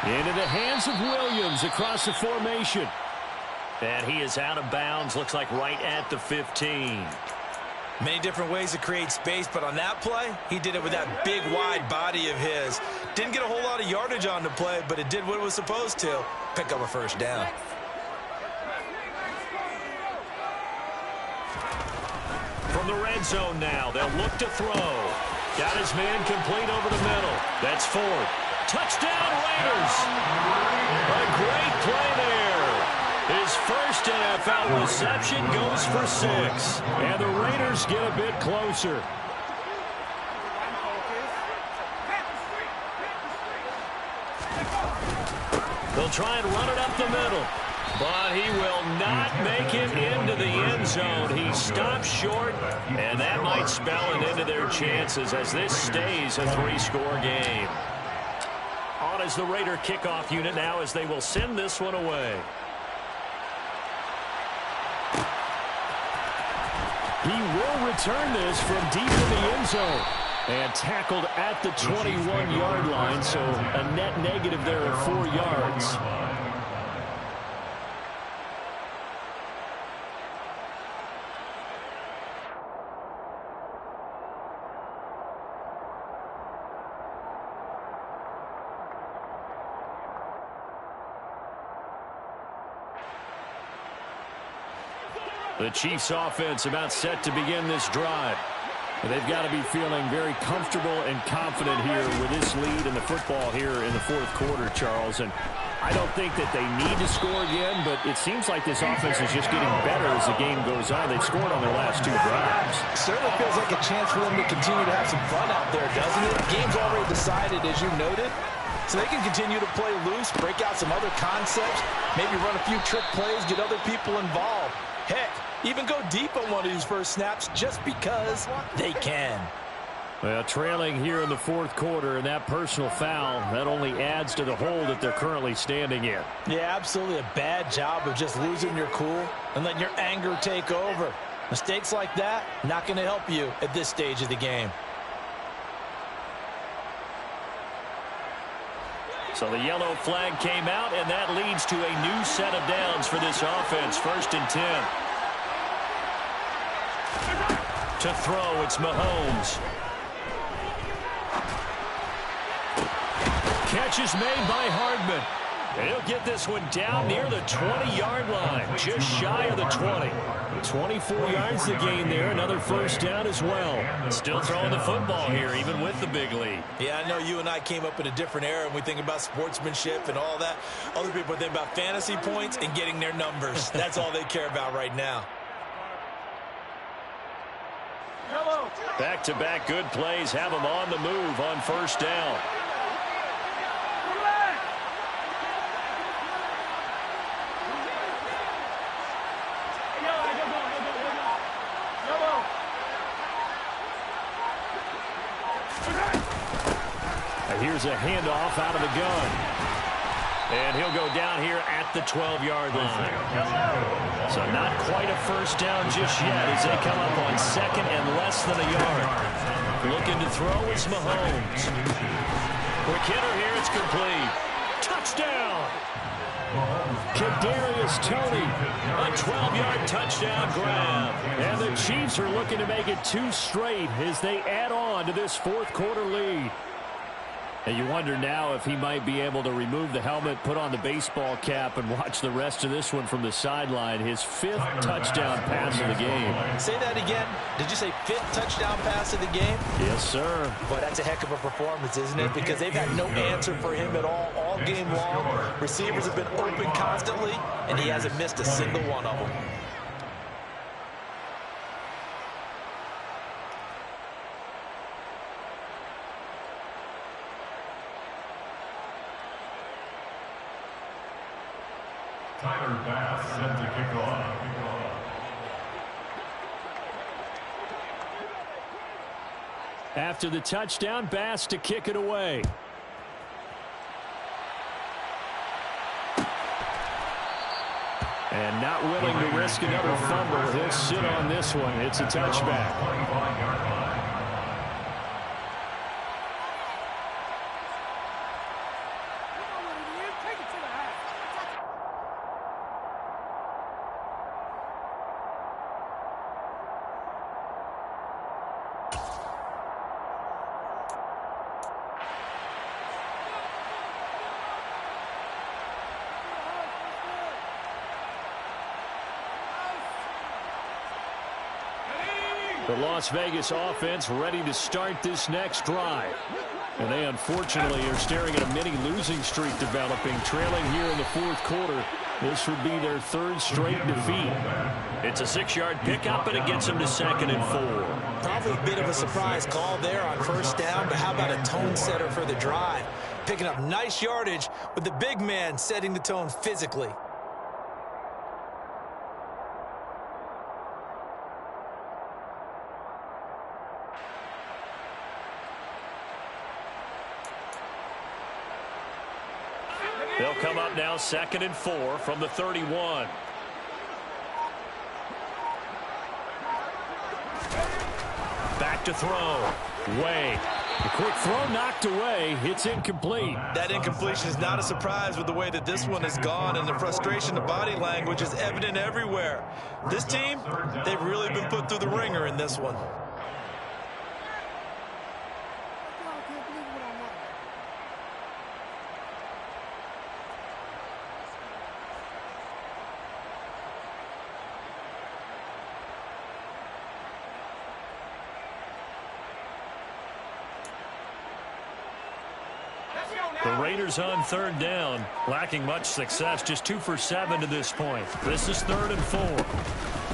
Into the hands of Williams across the formation. And he is out of bounds, looks like right at the 15. Many different ways to create space, but on that play, he did it with that big, wide body of his. Didn't get a whole lot of yardage on the play, but it did what it was supposed to. Pick up a 1st down. From the red zone now, they'll look to throw. Got his man complete over the middle. That's Ford. Touchdown, Raiders! A great play there. His first NFL reception goes for 6. And the Raiders get a bit closer. They'll try and run it up the middle. But he will not make it into the end zone. He stops short, and that might spell an end to their chances as this stays a 3-score game. On is the Raider kickoff unit now as they will send this one away. He will return this from deep in the end zone. And tackled at the 21-yard line, so a net negative there of 4 yards. The Chiefs offense about set to begin this drive. They've got to be feeling very comfortable and confident here with this lead in the football here in the 4th quarter, Charles. And I don't think that they need to score again, but it seems like this offense is just getting better as the game goes on. They've scored on their last 2 drives. Certainly feels like a chance for them to continue to have some fun out there, doesn't it? The game's already decided, as you noted. So they can continue to play loose, break out some other concepts, maybe run a few trick plays, get other people involved. Heck, even go deep on one of these first snaps just because they can. Well, trailing here in the 4th quarter, and that personal foul, that only adds to the hole that they're currently standing in. Yeah, absolutely a bad job of just losing your cool and letting your anger take over. Mistakes like that, not going to help you at this stage of the game. So the yellow flag came out, and that leads to a new set of downs for this offense. 1st and 10. To throw, it's Mahomes. Catch is made by Hardman. And he'll get this one down near the 20-yard line, just shy of the 20. 24 yards to gain there, another 1st down as well. Still throwing the football here, even with the big lead. Yeah, I know you and I came up in a different era, and we think about sportsmanship and all that. Other people think about fantasy points and getting their numbers. That's all they care about right now. Back-to-back good plays have them on the move on 1st down. Here's a handoff out of the gun. And he'll go down here at the 12-yard line. So not quite a 1st down just yet as they come up on 2nd and less than a yard. Looking to throw is Mahomes. Quick hitter here, it's complete. Touchdown! Kadarius Toney, a 12-yard touchdown grab. And the Chiefs are looking to make it 2 straight as they add on to this 4th quarter lead. And you wonder now if he might be able to remove the helmet, put on the baseball cap, and watch the rest of this one from the sideline. His 5th touchdown pass of the game. Say that again. Did you say 5th touchdown pass of the game? Yes, sir. Boy, that's a heck of a performance, isn't it? Because they've had no answer for him at all game long. Receivers have been open constantly, and he hasn't missed a single one of them. Tyler Bass set to kick off. After the touchdown, Bass to kick it away. And not willing to risk another fumble. He'll sit on this one. It's a touchback. 25-yard line. The Las Vegas offense ready to start this next drive. And they unfortunately are staring at a mini losing streak developing, trailing here in the 4th quarter. This would be their 3rd straight defeat. It's a 6-yard pickup, and it gets them to 2nd and 4. Probably a bit of a surprise call there on 1st down, but how about a tone setter for the drive? Picking up nice yardage with the big man setting the tone physically. They'll come up now 2nd and 4 from the 31. Back to throw. Way. The quick throw knocked away. It's incomplete. That incompletion is not a surprise with the way that this one has gone, and the frustration, the body language is evident everywhere. This team, they've really been put through the ringer in this one. The Raiders on 3rd down, lacking much success, just 2 for 7 to this point. This is 3rd and 4.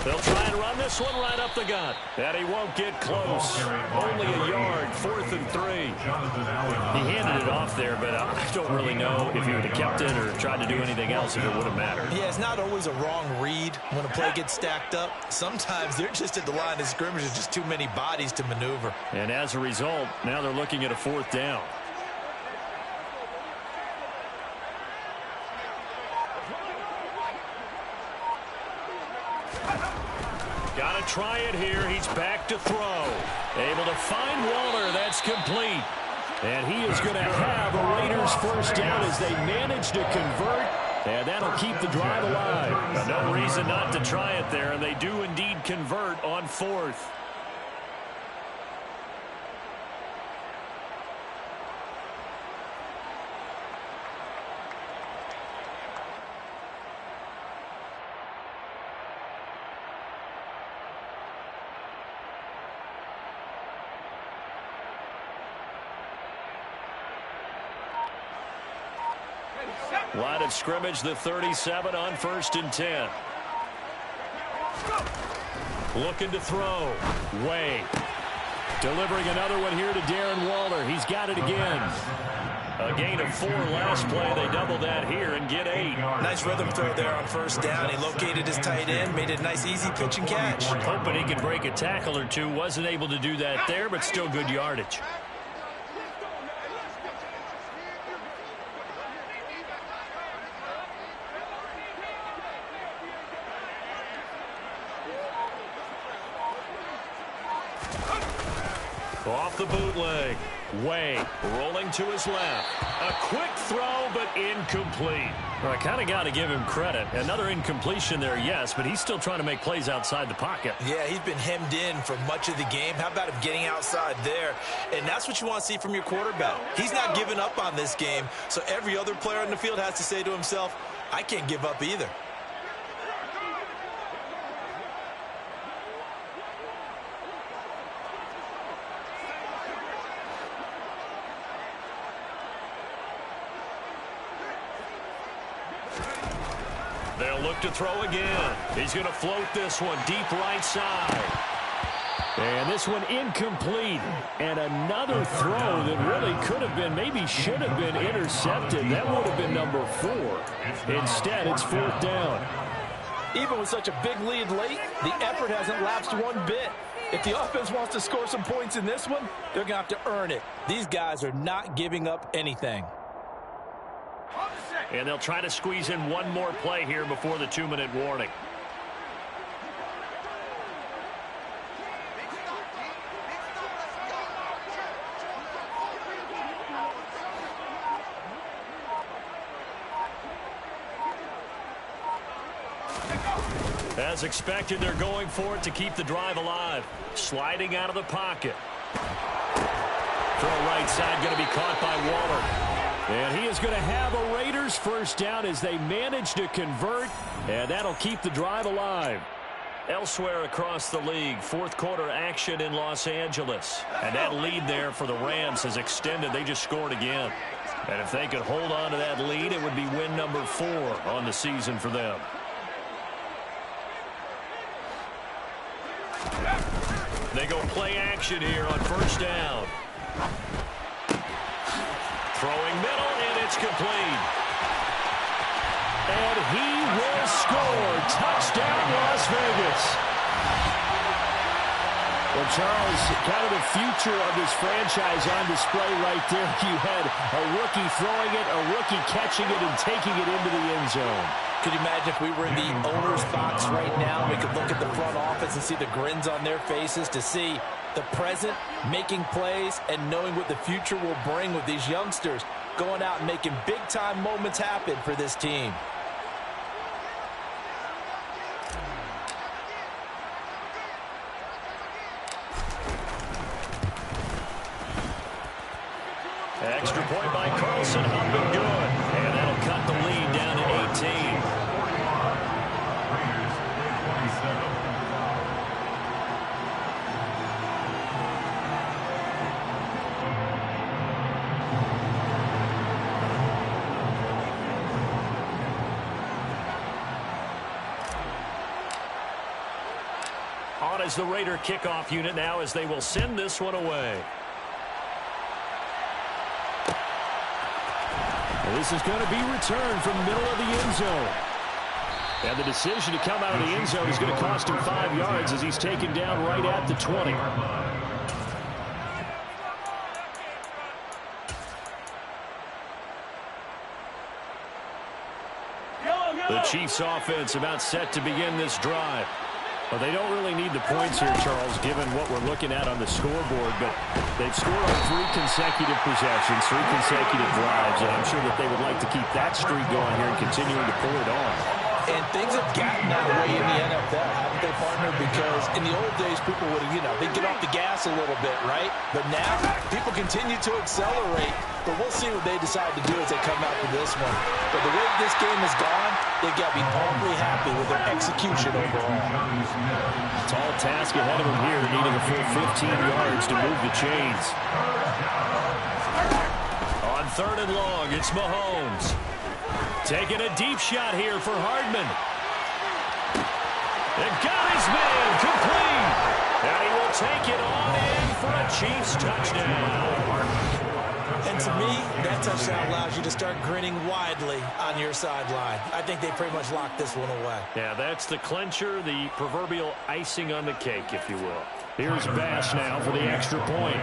They'll try and run this one right up the gut. And he won't get close. Only a yard, 4th and 3. He handed it off there, but I don't really know if he would have kept it or tried to do anything else if it would have mattered. Yeah, it's not always a wrong read when a play gets stacked up. Sometimes they're just at the line of scrimmage. There's just too many bodies to maneuver. And as a result, now they're looking at a 4th down. Got to try it here. He's back to throw. Able to find Waller. That's complete. And he is going to have a Raiders first down as they manage to convert. And that'll keep the drive alive. No reason not to try it there, and they do indeed convert on 4th. Line of scrimmage, the 37 on 1st and 10. Looking to throw. Way. Delivering another one here to Darren Waller. He's got it again. A gain of 4 last play. They double that here and get 8. Nice rhythm throw there on 1st down. He located his tight end, made it a nice easy pitch and catch. Hoping he could break a tackle or two. Wasn't able to do that there, but still good yardage. Off the bootleg. Way. Rolling to his left. A quick throw, but incomplete. Well, I kind of got to give him credit. Another incompletion there, yes, but he's still trying to make plays outside the pocket. Yeah, he's been hemmed in for much of the game. How about him getting outside there? And that's what you want to see from your quarterback. He's not giving up on this game, so every other player on the field has to say to himself, I can't give up either. They'll look to throw again. He's going to float this one deep right side. And this one incomplete. And another throw that really could have been, maybe should have been intercepted. That would have been number 4. Instead, it's 4th down. Even with such a big lead late, the effort hasn't lapsed one bit. If the offense wants to score some points in this one, they're going to have to earn it. These guys are not giving up anything. And they'll try to squeeze in one more play here before the 2-minute warning. As expected, they're going for it to keep the drive alive. Sliding out of the pocket. Throw right side, going to be caught by Waller. And he is going to have a Raiders first down as they manage to convert, and that'll keep the drive alive. Elsewhere across the league, 4th quarter action in Los Angeles. And that lead there for the Rams has extended. They just scored again. And if they could hold on to that lead, it would be win number 4 on the season for them. They go play action here on 1st down. Throwing middle, and it's complete. And he will score. Touchdown, Las Vegas. Well, Charles, kind of the future of this franchise on display right there. You had a rookie throwing it, a rookie catching it, and taking it into the end zone. Could you imagine if we were in the owner's box right now? We could look at the front office and see the grins on their faces to see the present, making plays, and knowing what the future will bring with these youngsters going out and making big-time moments happen for this team. Extra point by Carlson, up and good. And that'll cut the lead down to 18. On as the Raider kickoff unit now as they will send this one away. This is going to be returned from the middle of the end zone. And the decision to come out of the end zone is going to cost him 5 yards as he's taken down right at the 20. The Chiefs offense about set to begin this drive. Well, they don't really need the points here, Charles, given what we're looking at on the scoreboard, but they've scored on 3 consecutive possessions, 3 consecutive drives, and I'm sure that they would like to keep that streak going here and continuing to pull it on. And things have gotten that way in the NFL, haven't they, partner? Because in the old days, people would, they'd get off the gas a little bit, right? But now, people continue to accelerate. But we'll see what they decide to do as they come out for this one. But the way this game has gone, they've got to be awfully happy with their execution overall. Tall task ahead of them here, needing a full 15 yards to move the chains. On 3rd and long, it's Mahomes. Taking a deep shot here for Hardman. And got his man complete. And he will take it on in for a Chiefs touchdown. And to me, that touchdown allows you to start grinning widely on your sideline. I think they pretty much locked this one away. Yeah, that's the clincher, the proverbial icing on the cake, if you will. Here's Bass now for the extra point.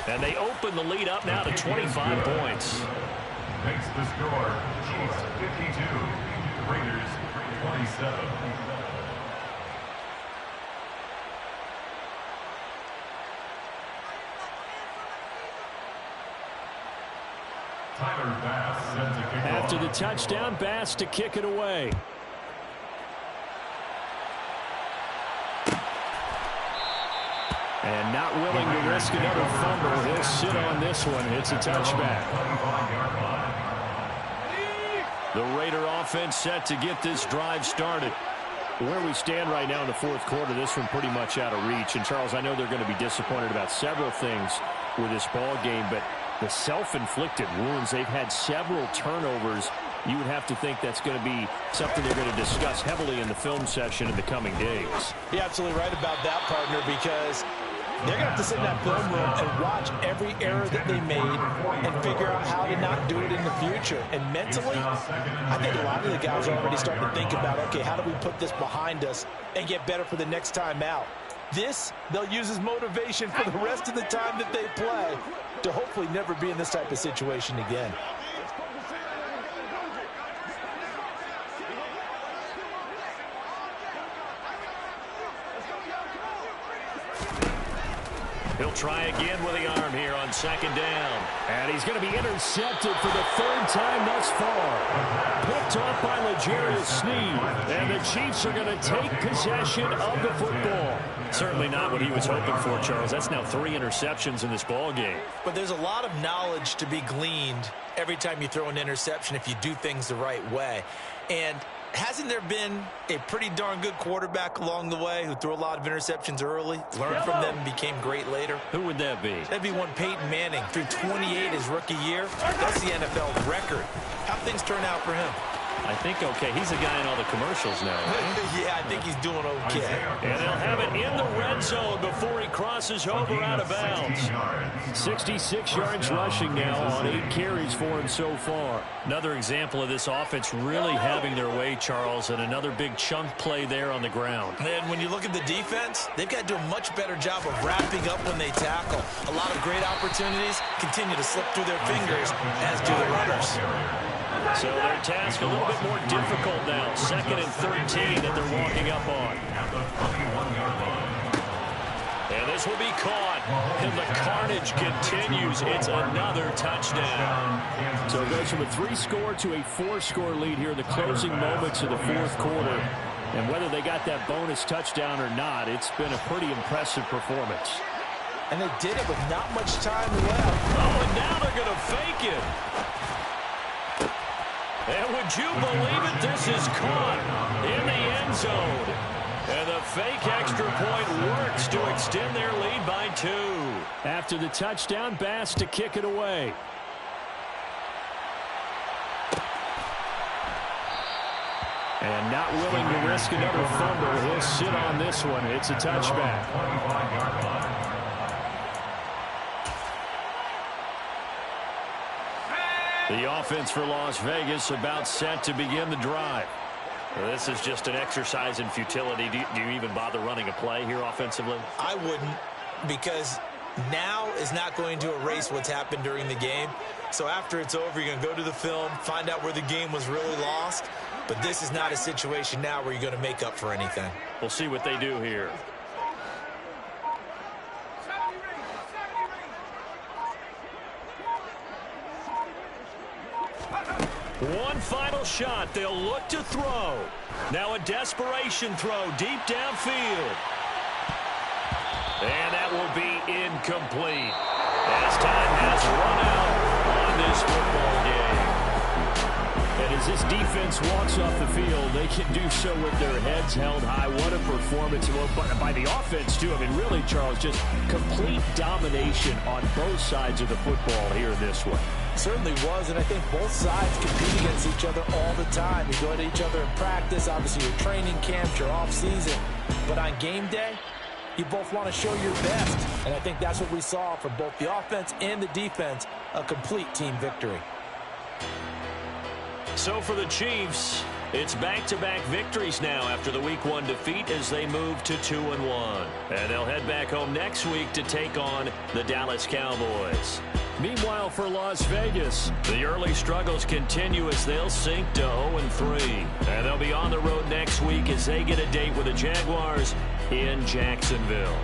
And they open the lead up now to 25 points. Makes the score Chiefs 52, Raiders 27. Tyler Bass set to kick After off. the touchdown, Bass to kick it away. And not willing to risk another fumble. He'll sit on this one. It's a touchback. The Raider offense set to get this drive started. Where we stand right now in the 4th quarter, this one pretty much out of reach. And, Charles, I know they're going to be disappointed about several things with this ball game, but the self-inflicted wounds, they've had several turnovers. You would have to think that's going to be something they're going to discuss heavily in the film session in the coming days. You're absolutely right about that, partner, because they're going to have to sit in that film room and watch every error that they made and figure out how to not do it in the future. And mentally, I think a lot of the guys are already starting to think about, okay, how do we put this behind us and get better for the next time out? This, they'll use as motivation for the rest of the time that they play to hopefully never be in this type of situation again. He'll try again with the arm here on 2nd down. And he's going to be intercepted for the 3rd time thus far. Picked off by L'Jarius Sneed. And the Chiefs are going to take possession of the football. Certainly not what he was hoping for, Charles. That's now 3 interceptions in this ball game. But there's a lot of knowledge to be gleaned every time you throw an interception if you do things the right way. And hasn't there been a pretty darn good quarterback along the way who threw a lot of interceptions early, learned from them, and became great later? Who would that be? That'd be one Peyton Manning. Threw 28 his rookie year. That's the NFL record. How'd things turn out for him? I think okay. He's the guy in all the commercials now, right? Yeah, I think he's doing okay. And they'll have it in the red zone before he crosses over out of bounds. 66 yards rushing now on 8 carries for him so far. Another example of this offense really having their way, Charles, and another big chunk play there on the ground. And when you look at the defense, they've got to do a much better job of wrapping up when they tackle. A lot of great opportunities continue to slip through their fingers, as do the runners. So their task a little bit more difficult now. 2nd and 13 that they're walking up on. And this will be caught. And the carnage continues. It's another touchdown. So it goes from a 3-score to a 4-score lead here in the closing moments of the 4th quarter. And whether they got that bonus touchdown or not, it's been a pretty impressive performance. And they did it with not much time left. Oh, and now they're going to fake it. And would you believe it? This is caught in the end zone. And the fake extra point works to extend their lead by 2. After the touchdown, Bass to kick it away. And not willing to risk another fumble. He'll sit on this one. It's a touchback. The offense for Las Vegas about set to begin the drive. Well, this is just an exercise in futility. Do you even bother running a play here offensively? I wouldn't, because now is not going to erase what's happened during the game. So after it's over, you're going to go to the film, find out where the game was really lost, But this is not a situation now where you're going to make up for anything. We'll see what they do here. One final shot. They'll look to throw. Now a desperation throw deep downfield. And that will be incomplete as time has run out on this football game. And as this defense walks off the field, they can do so with their heads held high. What a performance by the offense, too. I mean, really, Charles, just complete domination on both sides of the football here in this one. Certainly was, and I think both sides compete against each other all the time. You go at each other in practice, obviously your training camps, your off-season. But on game day, you both want to show your best. And I think that's what we saw from both the offense and the defense, a complete team victory. So for the Chiefs, it's back-to-back victories now after the Week 1 defeat as they move to 2-1. And they'll head back home next week to take on the Dallas Cowboys. Meanwhile, for Las Vegas, the early struggles continue as they'll sink to 0-3. And they'll be on the road next week as they get a date with the Jaguars in Jacksonville.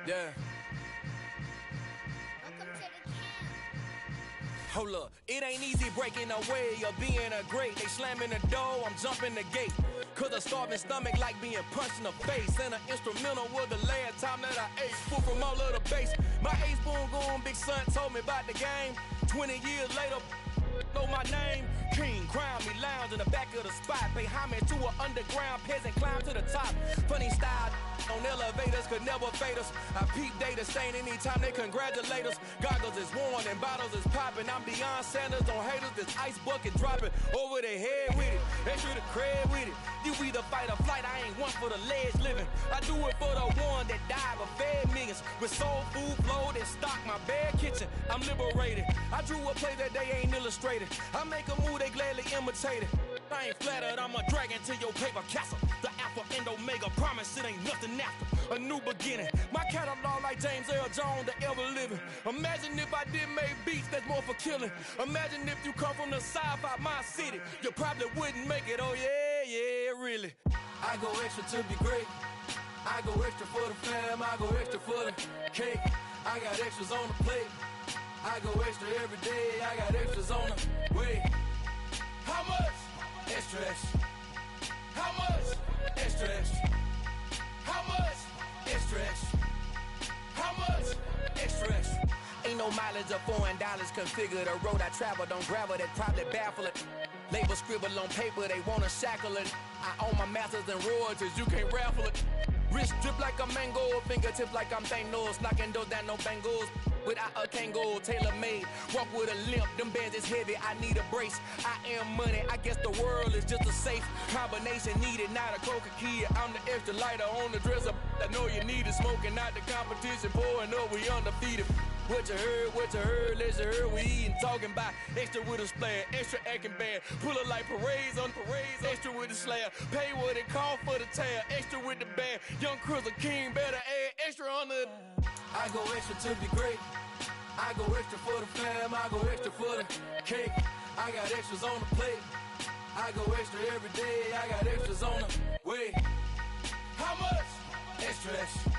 Yeah. Hold up, it ain't easy breaking away or being a great. They slamming the door, I'm jumping the gate. Cause a starving stomach like being punched in the face. And an instrumental was the last time that I ate. Food from all of the bass. My ace boom goon, big son told me about the game. 20 years later, know my name. King, crown me, lounge in the back of the spot. Pay homage to an underground peasant, climb to the top. Funny style on elevators could never fade us. I peep data stain anytime they congratulate us. Goggles is worn and bottles is popping. I'm beyond Sanders on haters, this ice bucket dropping over their head with it. Extra the cred with it. You either fight or flight, I ain't one for the ledge living. I do it for the one that died but fed millions. With soul food flowed and stock my bad kitchen. I'm liberated. I drew a play that they ain't illustrated. I make a move, they gladly imitate it. I ain't flattered, I'm a dragon to your paper castle. The alpha and omega, promise it ain't nothing after. A new beginning. My catalog like James Earl Jones, the ever living. Imagine if I did make beats that's more for killing. Imagine if you come from the sci-fi my city. You probably wouldn't make it, oh yeah, really. I go extra to be great. I go extra for the fam, I go extra for the cake. I got extras on the plate. I go extra every day, I got extras on the way. How much? Extra, extra. How much? Extra, extra. How much? Extra, extra. How much? Extra, extra. Ain't no mileage of $4 configure the road I travel. Don't gravel that probably baffle it. Label scribble on paper, they wanna shackle it. I own my masters and royalties, you can't raffle it. Wrist drip like a mango, fingertips like I'm Thanos. Knocking those down, no bangles. Without a Kango, tailor-made. Walk with a limp, them bands is heavy, I need a brace. I am money, I guess the world is just a safe combination needed, not a coca key. I'm the extra lighter on the dresser. I know you need it, smoking out the competition, pouring up, we undefeated. What you heard, let's hear we eatin', talking about extra with a splash, extra acting bad, pull it like parades on parades, extra with the slab, pay what it cost for the tab, extra with the band, young Chris a king, better add extra on the. I go extra to be great, I go extra for the fam, I go extra for the cake, I got extras on the plate, I go extra every day, I got extras on the way. How much? Extra, extra.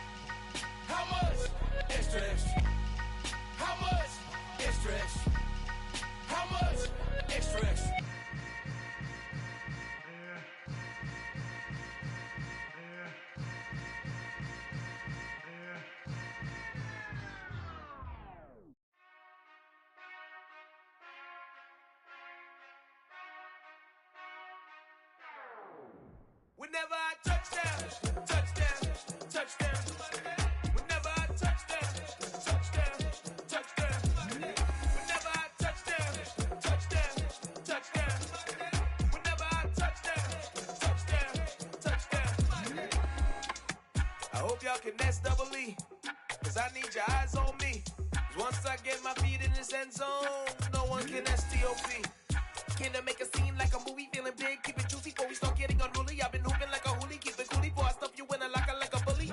How much? Extra, extra. How much? Extra, extra. How much? Extra, extra. Whenever I touchdown, touchdown, touchdown. Whenever I touchdown, touchdown, touchdown. Whenever I touchdown, touchdown, touchdown. Whenever I touchdown, touchdown, touchdown. I hope y'all can nest double E, cause I need your eyes on me. Cause once I get my feet in this end zone, no one can STOP. Can I make a scene like a movie, feeling big, keep it juicy before we start getting unruly. I've been hooping like a hoolie, keep it coolie before I stuff you in a locker like a bully.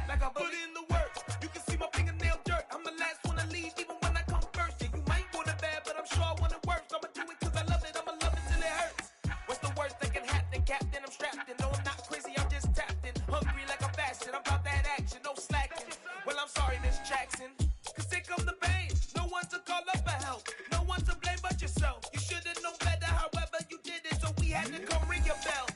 Like a bully in the work, you can see my fingernail dirt. I'm the last one to leave, even when I come first. Yeah, you might want it bad, but I'm sure I want it worse. I'ma do it cause I love it, I'ma love it till it hurts. What's the worst that can happen, Captain? I'm strapped in, no I'm not crazy, I'm just tapped in. Hungry like a fashion, I'm about that action, no slacking. Well, I'm sorry, Miss Jackson, cause here come the pain. No one to call up for help, no one to blame but yourself. You should've known better, however you did it, so we had to come ring your bell.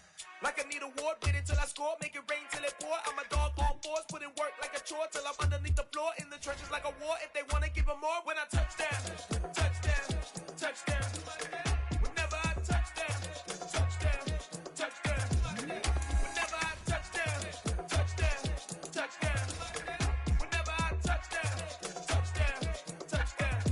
Like I need a ward, wait until I score, make it rain till it pour. I'm a dog on fours, put in work like a chore till I'm underneath the floor, in the trenches like a war. If they wanna give them more, when I touchdown, touchdown, touchdown. Whenever I touchdown, touchdown, touchdown. Whenever I touchdown, touchdown, touchdown. Whenever I touchdown, touchdown, touchdown.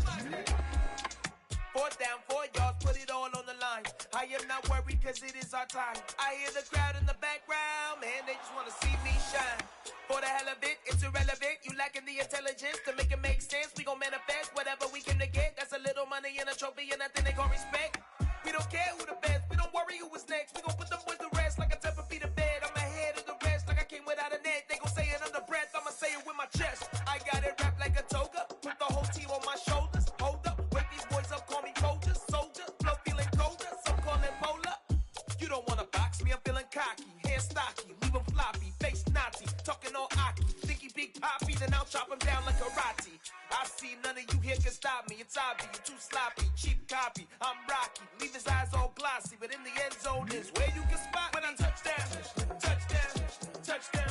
4th down, 4 yards, put it all on the line. I am not worried cause it is our time. I hear the crowd in the background, man, they just wanna see me shine. For the hell of it, it's irrelevant. You lacking the intelligence to make it make sense. We gon' manifest whatever we came to get. That's a little money and a trophy and nothing they gon' respect. We don't care who the best, we don't worry who is next. We gon' put them boys to rest like a Tempur-Pedic bed. I'm ahead of the rest like I came without a net. They gon' say it under breath, I'ma say it with my chest. I got it wrapped like a toga, put the whole team on my shoulders. Hold up, wake these boys up, call me soldier, soldier. Flow feeling colder, some call it polar. You don't wanna box me, I'm feeling cocky. Hair stocky, leave him floppy, face naughty. Talking all aki, think he big poppy, then I'll chop them down like karate. I see none of you here can stop me. It's obvious, you're too sloppy, cheap copy. I'm Rocky, leave his eyes all glossy, but in the end zone is where you can spot when I touchdown, touchdown, touchdown.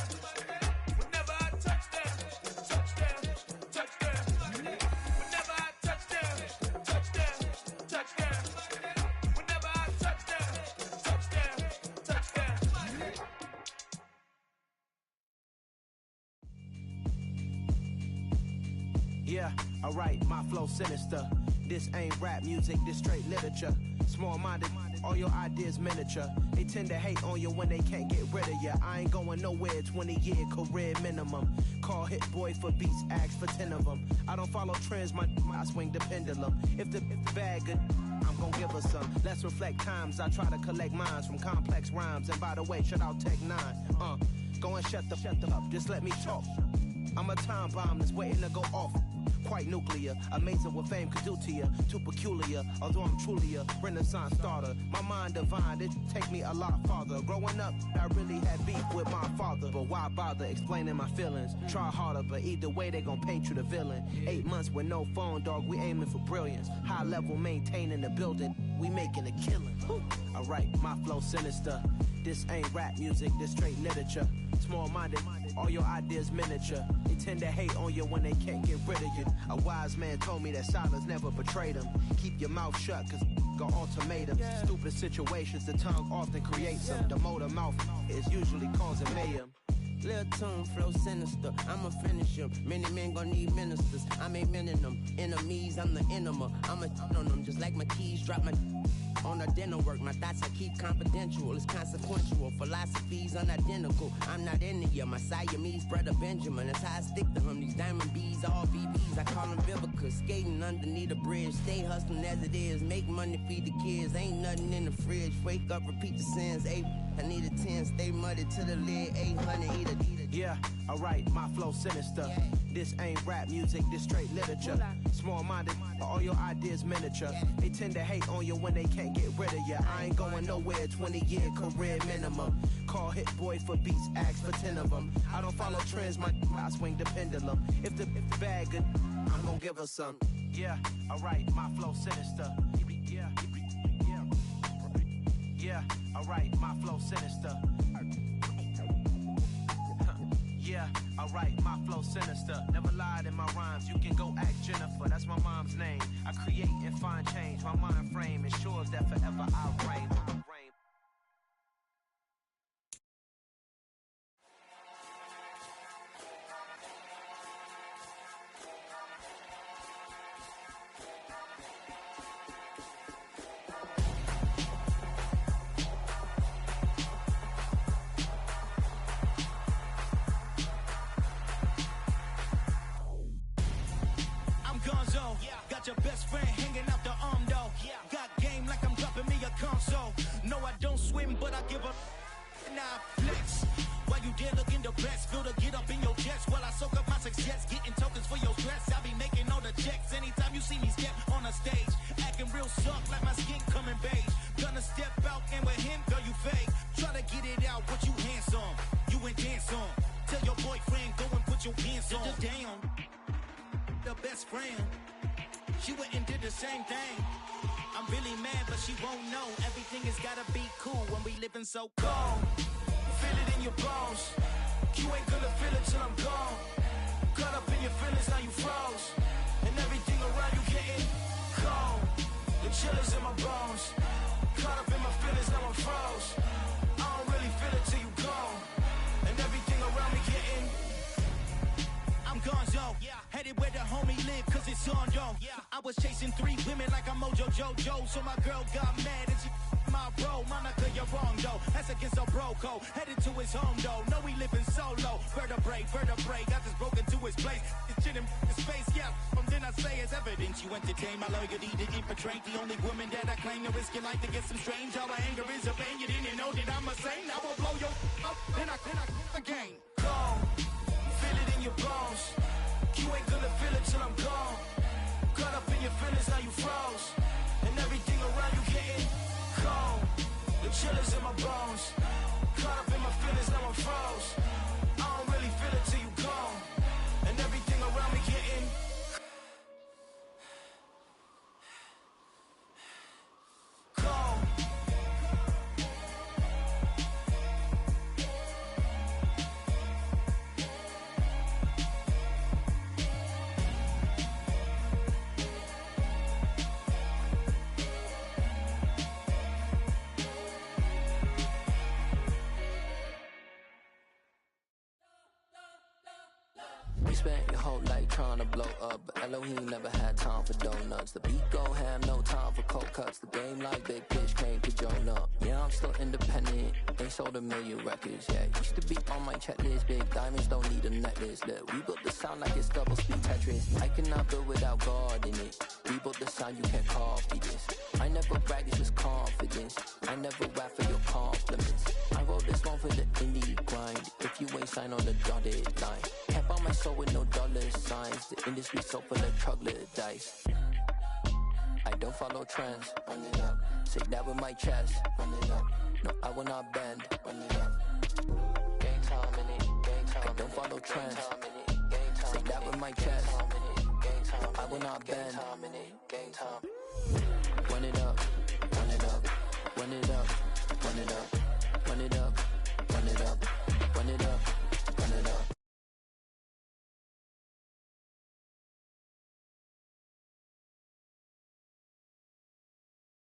Whenever I touchdown, touchdown, touchdown. Whenever I touchdown, touchdown, touchdown. Whenever I touchdown, touchdown, touchdown. Yeah, alright, my flow sinister. This ain't rap music, this straight literature. Small-minded, all your ideas miniature. They tend to hate on you when they can't get rid of you. I ain't going nowhere, 20-year career minimum. Call hit boy for beats, ask for 10 of them. I don't follow trends, I swing the pendulum. If the bag good, I'm gon' give her some. Let's reflect times, I try to collect minds from complex rhymes. And by the way, shout out Tech 9. Go and shut the up, just let me talk. I'm a time bomb that's waiting to go off. Quite nuclear, amazing what fame could do to you. Too peculiar, although I'm truly a renaissance starter. My mind divine, it take me a lot farther. Growing up, I really had beef with my father. But why bother explaining my feelings? Try harder, but either way they gon' paint you the villain. 8 months with no phone, dog, we aiming for brilliance. High level maintaining the building, we making a killing. Alright, my flow sinister. This ain't rap music, this straight literature. Small-minded, all your ideas miniature. They tend to hate on you when they can't get rid of you. A wise man told me that silence never betrayed him. Keep your mouth shut, cause got ultimatums. Stupid situations, the tongue often creates them. The motor mouth is usually causing mayhem. Lil' tune, flow sinister, I'ma finish him. Many men gon' need ministers, I ain't mending them. Enemies, I'm the enema, I'ma on them. Just like my keys, drop my on the dinner work. My thoughts I keep confidential, it's consequential. Philosophies unidentical, I'm not into ya. My Siamese brother Benjamin, that's how I stick to him. These diamond bees, all BBs, I call them Vivica. Skating underneath the bridge, stay hustling as it is. Make money, feed the kids, ain't nothing in the fridge. Wake up, repeat the sins, I need a 10, stay muddy to the lid, 800, eat a. Yeah, alright, my flow sinister. This ain't rap music, this straight literature. Small-minded, all your ideas miniature. They tend to hate on you when they can't get rid of you. I ain't going nowhere, 20-year career minimum. Call hit boy for beats, ask for 10 of them. I don't follow trends, I swing the pendulum. If the bag good, I'm gon' give her some. Yeah, alright, my flow sinister. Yeah, alright, my flow sinister. Yeah, alright, my flow sinister. Never lied in my rhymes, you can go ask Jennifer. That's my mom's name. I create and find change. My mind frame ensures that forever I reign. Got your best friend hanging out the arm though. Got game like I'm dropping me a console. No, I don't swim, but I give a now flex. While you there looking depressed, feel the get up in your chest while I soak up my success, getting tokens for your stress. I be making all the checks anytime you see me step on a stage, acting real suck like my skin coming beige. Gonna step out and with him, girl, you fake. Try to get it out, but you handsome. You ain't dance on. Tell your boyfriend go and put your pants on. Damn, the best friend. She went and did the same thing. I'm really mad, but she won't know. Everything has gotta be cool when we living so cold. Feel it in your bones. You ain't gonna feel it till I'm gone. Caught up in your feelings, now you froze. And everything around you getting cold. The chillers in my bones. Caught up in my feelings, now I'm froze. I don't really feel it till you gone. And everything around me getting I'm gonzo, headed where the homie live, cause it's on, yo. I was chasing 3 women like I'm Mojo Jojo, so my girl got mad and she my bro. Monica, you're wrong, though. That's against a bro code. Headed to his home, though. No, we living solo. Vertebrae, got this broken to his place. It's shit in his face, yeah. From then I say it's evidence you entertain my loyalty to infiltrate. The only woman that I claim to risk your life to get some strange. All my anger is a pain. You didn't know that I'm a saint. I will blow your up, then I again. Cold. Feel it in your bones. You ain't gonna feel it till I'm gone. Caught up in your feelings, now you froze. And everything around you getting cold. The chillers in my bones. Caught up in my feelings, now I'm froze. I don't really feel it till you gone. spent your whole life trying to blow up, but Elohim never had time for donuts. The beat go ham, no time for cold cuts. The game like big pitch came to Jonah. Yeah, I'm still independent, ain't sold a million records. Yeah, used to be on my checklist. Big diamonds don't need a necklace. Look, we built the sound like it's double speed Tetris. I cannot build without God in it. We built the sound, you can't copy this. I never brag, it's just confidence. I never rap for your compliments. I wrote this one for the indie grind. If you ain't signed on the dotted line, can't buy my soul with no dollar signs. The industry so full of troglodytes. I don't follow trends. Run it up. Say that with my chest. Run it up. No, I will not bend. Run it up. Gang time in it. Gang time. I don't follow trends. Say that with my chest. I will not bend. Gang time. Run it up.